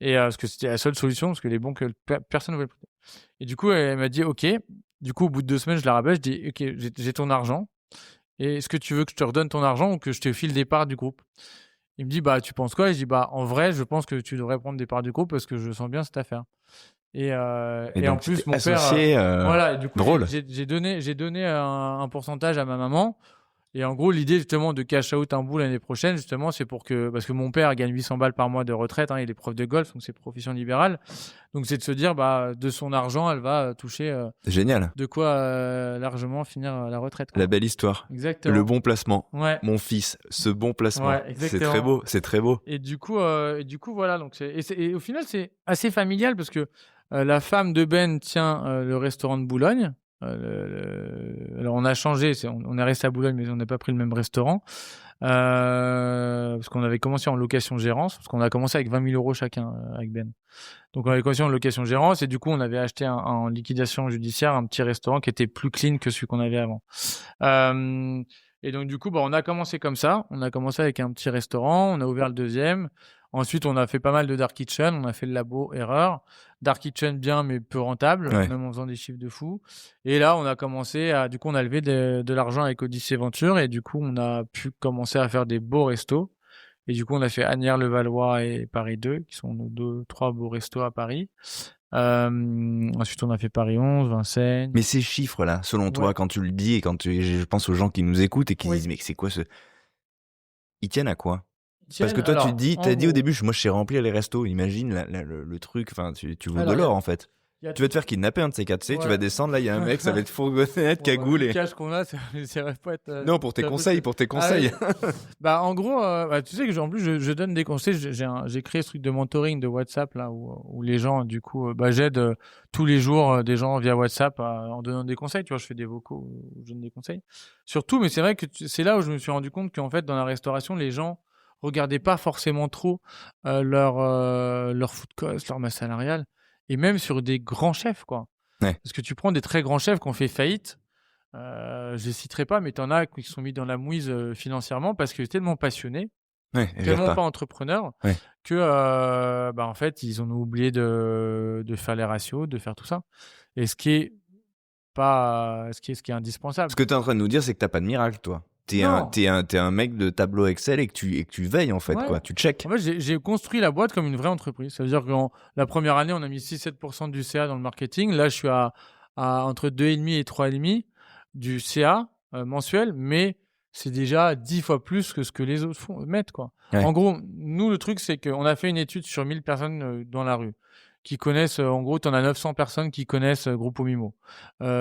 Et parce que c'était la seule solution, parce que les banques, personne ne voulait prêter. Et du coup, elle m'a dit ok. Du coup, au bout de 2 semaines, je la rappelle, je dis ok, j'ai ton argent. Et est-ce que tu veux que je te redonne ton argent ou que je te file des parts du groupe ? Il me dit bah tu penses quoi ? Et je dis bah en vrai, je pense que tu devrais prendre des parts du groupe parce que je sens bien cette affaire. Et en plus, mon père, voilà, du coup, drôle. J'ai donné un pourcentage à ma maman. Et en gros, l'idée justement de cash out un bout l'année prochaine, justement, c'est parce que mon père gagne 800 balles par mois de retraite, il est prof de golf, donc c'est profession libérale. Donc c'est de se dire, de son argent, elle va toucher génial. De quoi largement finir la retraite, quoi. La belle histoire. Exactement. Le bon placement. Ouais. Mon fils, ce bon placement. Ouais, c'est très beau, c'est très beau. Et du coup, voilà. Donc et au final, c'est assez familial parce que la femme de Ben tient le restaurant de Boulogne. Alors on a changé, on est resté à Boulogne mais on n'a pas pris le même restaurant parce qu'on avait commencé en location gérance, parce qu'on a commencé avec 20 000 € chacun avec Ben. Donc on avait commencé en location gérance et du coup on avait acheté en liquidation judiciaire un petit restaurant qui était plus clean que celui qu'on avait avant. Et donc du coup on a commencé comme ça, on a commencé avec un petit restaurant, on a ouvert le deuxième, Ensuite, on a fait pas mal de dark kitchen. On a fait le labo erreur. Dark kitchen bien, mais peu rentable, même en faisant des chiffres de fou. Et là, on a commencé du coup, on a levé de l'argent avec Odyssey Venture. Et du coup, on a pu commencer à faire des beaux restos. Et du coup, on a fait Asnières-le-Valois et Paris 2, qui sont nos 3 beaux restos à Paris. Ensuite, on a fait Paris 11, Vincennes. Mais ces chiffres-là, selon toi, quand tu le dis et je pense aux gens qui nous écoutent et qui disent, mais c'est quoi ce... Ils tiennent à quoi? Parce que toi, tu t'as dit au début, moi, je sais remplir les restos. Imagine le truc, enfin, tu vaux de l'or, en fait. Tu vas te faire kidnapper un de ces 4 tu vas descendre, là, il y a un mec, ça va être fourgonnette, cagoule. Le cash qu'on a, ça va pas être... Non, pour tes conseils. Bah, en gros, tu sais que en plus, je donne des conseils. J'ai créé ce truc de mentoring de WhatsApp, là, où les gens, du coup, j'aide tous les jours des gens via WhatsApp en donnant des conseils. Tu vois, je fais des vocaux où je donne des conseils. Surtout, mais c'est vrai que c'est là où je me suis rendu compte qu'en fait, dans la restauration, les gens regardaient pas forcément trop leur food cost, leur masse salariale. Et même sur des grands chefs, quoi. Ouais. Parce que tu prends des très grands chefs qui ont fait faillite, je les citerai pas, mais t'en as qui sont mis dans la mouise financièrement parce qu'ils étaient tellement passionnés, tellement pas entrepreneurs, que en fait, ils ont oublié de faire les ratios, de faire tout ça. Et ce qui est indispensable. Ce que tu es en train de nous dire, c'est que t'as pas de miracle, toi. T'es un mec de tableau Excel et que tu veilles, en fait, quoi. Tu check. En fait, j'ai construit la boîte comme une vraie entreprise. Ça veut dire que la première année, on a mis 6-7% du CA dans le marketing. Là, je suis à entre 2,5 et 3,5 du CA mensuel, mais c'est déjà 10 fois plus que ce que les autres mettent, quoi. Ouais. En gros, nous, le truc, c'est qu'on a fait une étude sur 1000 personnes dans la rue qui connaissent, en gros, tu en as 900 personnes qui connaissent Gruppo Mimo.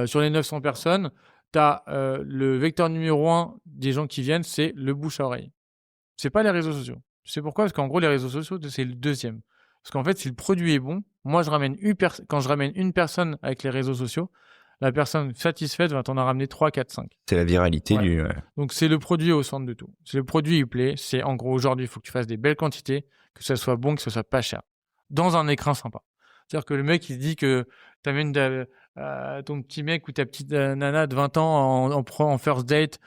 Sur les 900 personnes, t'as le vecteur numéro 1 des gens qui viennent, c'est le bouche à oreille. C'est pas les réseaux sociaux. Tu sais pourquoi? Parce qu'en gros, les réseaux sociaux, c'est le deuxième. Parce qu'en fait, si le produit est bon, moi, quand je ramène une personne avec les réseaux sociaux, la personne satisfaite va t'en ramener 3, 4, 5. C'est la viralité du... Donc, c'est le produit au centre de tout. C'est le produit, il plaît. C'est en gros, aujourd'hui, il faut que tu fasses des belles quantités, que ça soit bon, que ce soit pas cher. Dans un écrin sympa. C'est-à-dire que le mec, il se dit que t'amènes ton petit mec ou ta petite nana de 20 ans en first date,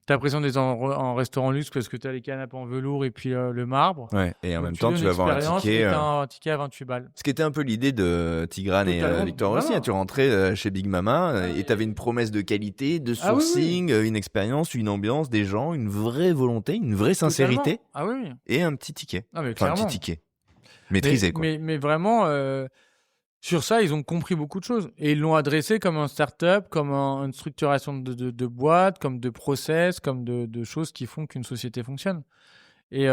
t'as l'impression d'être en restaurant luxe parce que t'as les canapés en velours et puis le marbre. Ouais, et en même temps, tu vas avoir un ticket à 28 balles. Ce qui était un peu l'idée de Tigrane et Victor aussi. Tu rentrais chez Big Mama et t'avais une promesse de qualité, de sourcing, une expérience, une ambiance, des gens, une vraie volonté, une vraie sincérité. Ah oui. Et un petit ticket. Ah, mais enfin, un petit ticket. Maîtrisé, quoi. Mais vraiment... Sur ça, ils ont compris beaucoup de choses et ils l'ont adressé comme un start-up, comme une structuration de boîte, comme de process, comme de choses qui font qu'une société fonctionne. Et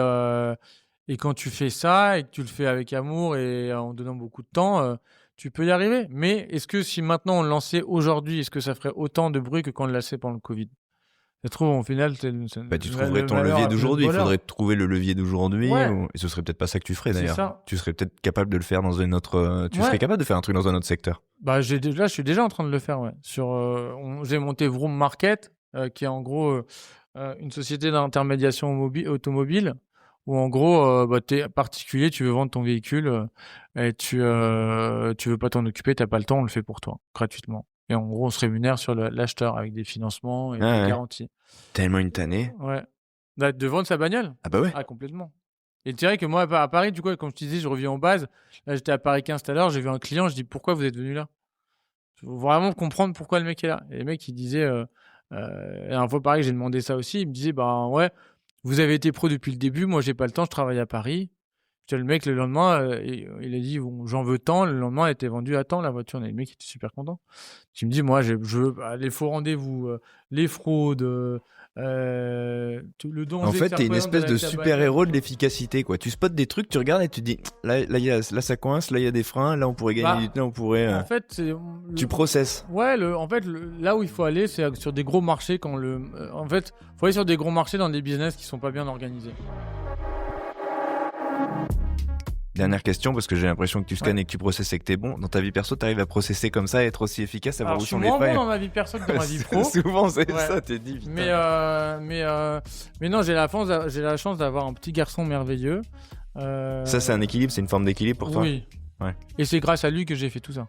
quand tu fais ça et que tu le fais avec amour et en donnant beaucoup de temps, tu peux y arriver. Mais est-ce que si maintenant on le lançait aujourd'hui, est-ce que ça ferait autant de bruit que quand on le lançait pendant le Covid? Je trouve, au final, tu trouverais ton levier d'aujourd'hui. Il faudrait trouver le levier d'aujourd'hui. Et ce serait peut-être pas ça que tu ferais, d'ailleurs. Tu serais peut-être capable de le faire dans une autre... Tu serais capable de faire un truc dans un autre secteur. Là, je suis déjà en train de le faire, ouais. J'ai monté Vroom Market, qui est en gros une société d'intermédiation automobile, où en gros, t'es particulier, tu veux vendre ton véhicule, et tu veux pas t'en occuper, t'as pas le temps, on le fait pour toi, gratuitement. Et en gros, on se rémunère sur l'acheteur avec des financements et des garanties. Tellement une tannée. Ouais. De vendre sa bagnole. Ah bah ouais. Ah, complètement. Et tu dirais que moi, à Paris, du coup, comme je te disais, je reviens en base. Là, j'étais à Paris 15 tout à l'heure, j'ai vu un client, je dis pourquoi vous êtes venu là? Il faut vraiment comprendre pourquoi le mec est là. Et le mec, il disait, un fois pareil, j'ai demandé ça aussi, il me disait, vous avez été pro depuis le début, moi, j'ai pas le temps, je travaille à Paris. Le mec, le lendemain, il a dit bon, j'en veux tant. Le lendemain, elle était vendue à tant la voiture. Et le mec était super content. Tu me dis, moi, je veux les faux rendez-vous, les fraudes, le danger. En fait, t'es une espèce de super-héros de l'efficacité, quoi. Tu spots des trucs, tu regardes et tu dis là ça coince, là il y a des freins, là on pourrait gagner du temps, on pourrait. En fait, tu processes. Ouais, en fait, là où il faut aller, c'est sur des gros marchés. En fait, faut aller sur des gros marchés dans des business qui sont pas bien organisés. Dernière question, parce que j'ai l'impression que tu scannes et que tu processes et que t'es bon. Dans ta vie perso, t'arrives à processer comme ça et être aussi efficace, savoir où sont les failles? Je suis moins bon dans ma vie perso que dans ma vie pro. Souvent, c'est ça, t'es dit. Putain. Mais non, j'ai la chance d'avoir un petit garçon merveilleux. Ça, c'est un équilibre, c'est une forme d'équilibre pour toi? Oui. Ouais. Et c'est grâce à lui que j'ai fait tout ça.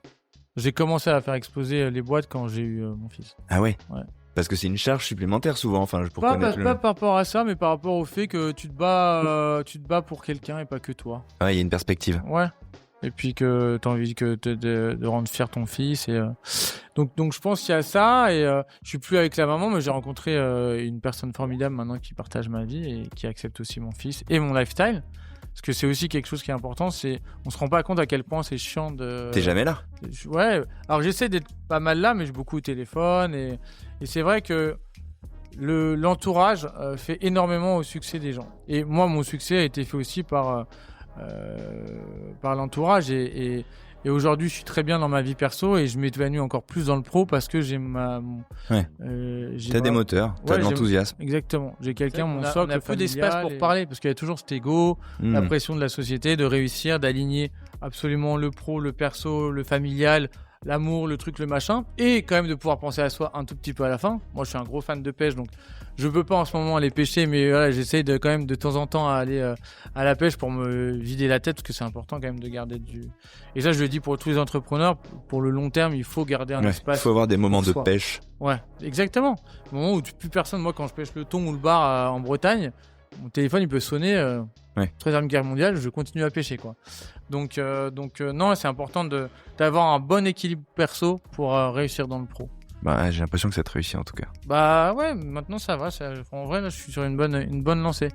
J'ai commencé à faire exploser les boîtes quand j'ai eu mon fils. Ah ouais? Ouais. Parce que c'est une charge supplémentaire souvent, enfin, pour Pas connaître par rapport à ça, mais par rapport au fait que tu te bats pour quelqu'un et pas que toi. Ouais, il y a une perspective. Ouais. Et puis que tu as envie de rendre fier ton fils. Donc je pense qu'il y a ça. Et je suis plus avec la maman, mais j'ai rencontré une personne formidable maintenant qui partage ma vie et qui accepte aussi mon fils et mon lifestyle. Parce que c'est aussi quelque chose qui est important, on se rend pas compte à quel point c'est chiant de... T'es jamais là. Ouais, alors j'essaie d'être pas mal là, mais j'ai beaucoup au téléphone. Et c'est vrai que l'entourage fait énormément au succès des gens. Et moi, mon succès a été fait aussi par l'entourage. Et aujourd'hui, je suis très bien dans ma vie perso et je m'évanouis encore plus dans le pro parce que j'ai t'as des moteurs, t'as de l'enthousiasme. Exactement. J'ai quelqu'un, mon socle. On a peu familial d'espace pour parler parce qu'il y a toujours cet ego, la pression de la société, de réussir, d'aligner absolument le pro, le perso, le familial, l'amour, le truc, le machin, et quand même de pouvoir penser à soi un tout petit peu à la fin. Moi, je suis un gros fan de pêche, donc je peux pas en ce moment aller pêcher, mais voilà, j'essaie quand même de temps en temps aller à la pêche pour me vider la tête, parce que c'est important quand même de garder du... Et ça, je le dis pour tous les entrepreneurs, pour le long terme, il faut garder un espace. Il faut avoir des moments de pêche. Ouais, exactement. Au moment où plus personne, moi quand je pêche le thon ou le bar en Bretagne, mon téléphone il peut sonner. Troisième guerre mondiale, je continue à pêcher quoi. Donc non, c'est important d'avoir un bon équilibre perso pour réussir dans le pro. Bah, j'ai l'impression que ça te réussit en tout cas. Bah ouais, maintenant ça va. En vrai, là, je suis sur une bonne lancée.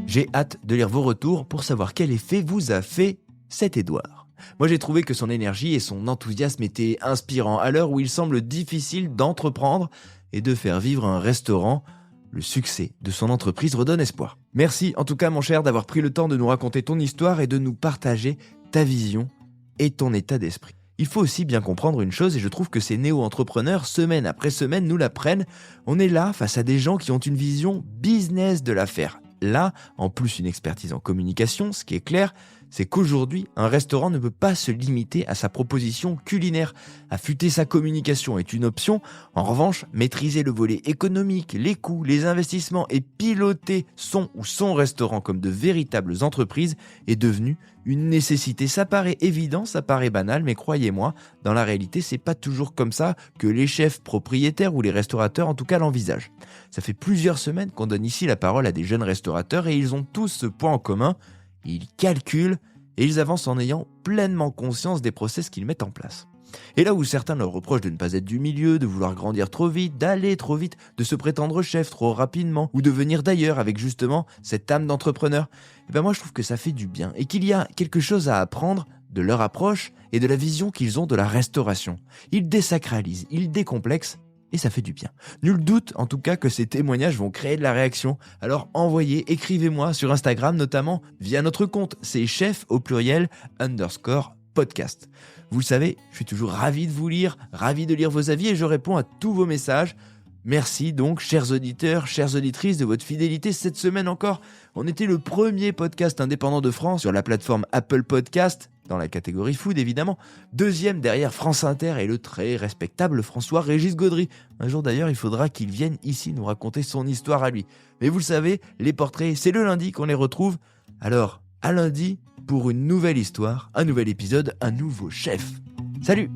J'ai hâte de lire vos retours pour savoir quel effet vous a fait cet Édouard. Moi, j'ai trouvé que son énergie et son enthousiasme étaient inspirants à l'heure où il semble difficile d'entreprendre et de faire vivre un restaurant. Le succès de son entreprise redonne espoir. Merci en tout cas mon cher d'avoir pris le temps de nous raconter ton histoire et de nous partager ta vision et ton état d'esprit. Il faut aussi bien comprendre une chose et je trouve que ces néo-entrepreneurs, semaine après semaine, nous l'apprennent. On est là face à des gens qui ont une vision business de l'affaire. Là, en plus une expertise en communication, ce qui est clair, c'est qu'aujourd'hui, un restaurant ne peut pas se limiter à sa proposition culinaire. Affûter sa communication est une option. En revanche, maîtriser le volet économique, les coûts, les investissements et piloter son restaurant comme de véritables entreprises est devenu une nécessité. Ça paraît évident, ça paraît banal, mais croyez-moi, dans la réalité, c'est pas toujours comme ça que les chefs propriétaires ou les restaurateurs en tout cas l'envisagent. Ça fait plusieurs semaines qu'on donne ici la parole à des jeunes restaurateurs et ils ont tous ce point en commun. Ils calculent et ils avancent en ayant pleinement conscience des process qu'ils mettent en place. Et là où certains leur reprochent de ne pas être du milieu, de vouloir grandir trop vite, d'aller trop vite, de se prétendre chef trop rapidement ou de venir d'ailleurs avec justement cette âme d'entrepreneur, moi je trouve que ça fait du bien et qu'il y a quelque chose à apprendre de leur approche et de la vision qu'ils ont de la restauration. Ils désacralisent, ils décomplexent. Et ça fait du bien. Nul doute en tout cas que ces témoignages vont créer de la réaction. Alors envoyez, écrivez-moi sur Instagram notamment via notre compte, c'est chef au pluriel _podcast. Vous le savez, je suis toujours ravi de vous lire, ravi de lire vos avis et je réponds à tous vos messages. Merci donc, chers auditeurs, chères auditrices, de votre fidélité. Cette semaine encore, on était le premier podcast indépendant de France sur la plateforme Apple Podcast, dans la catégorie food évidemment. Deuxième derrière France Inter et le très respectable François-Régis Gaudry. Un jour d'ailleurs, il faudra qu'il vienne ici nous raconter son histoire à lui. Mais vous le savez, les portraits, c'est le lundi qu'on les retrouve. Alors, à lundi pour une nouvelle histoire, un nouvel épisode, un nouveau chef. Salut!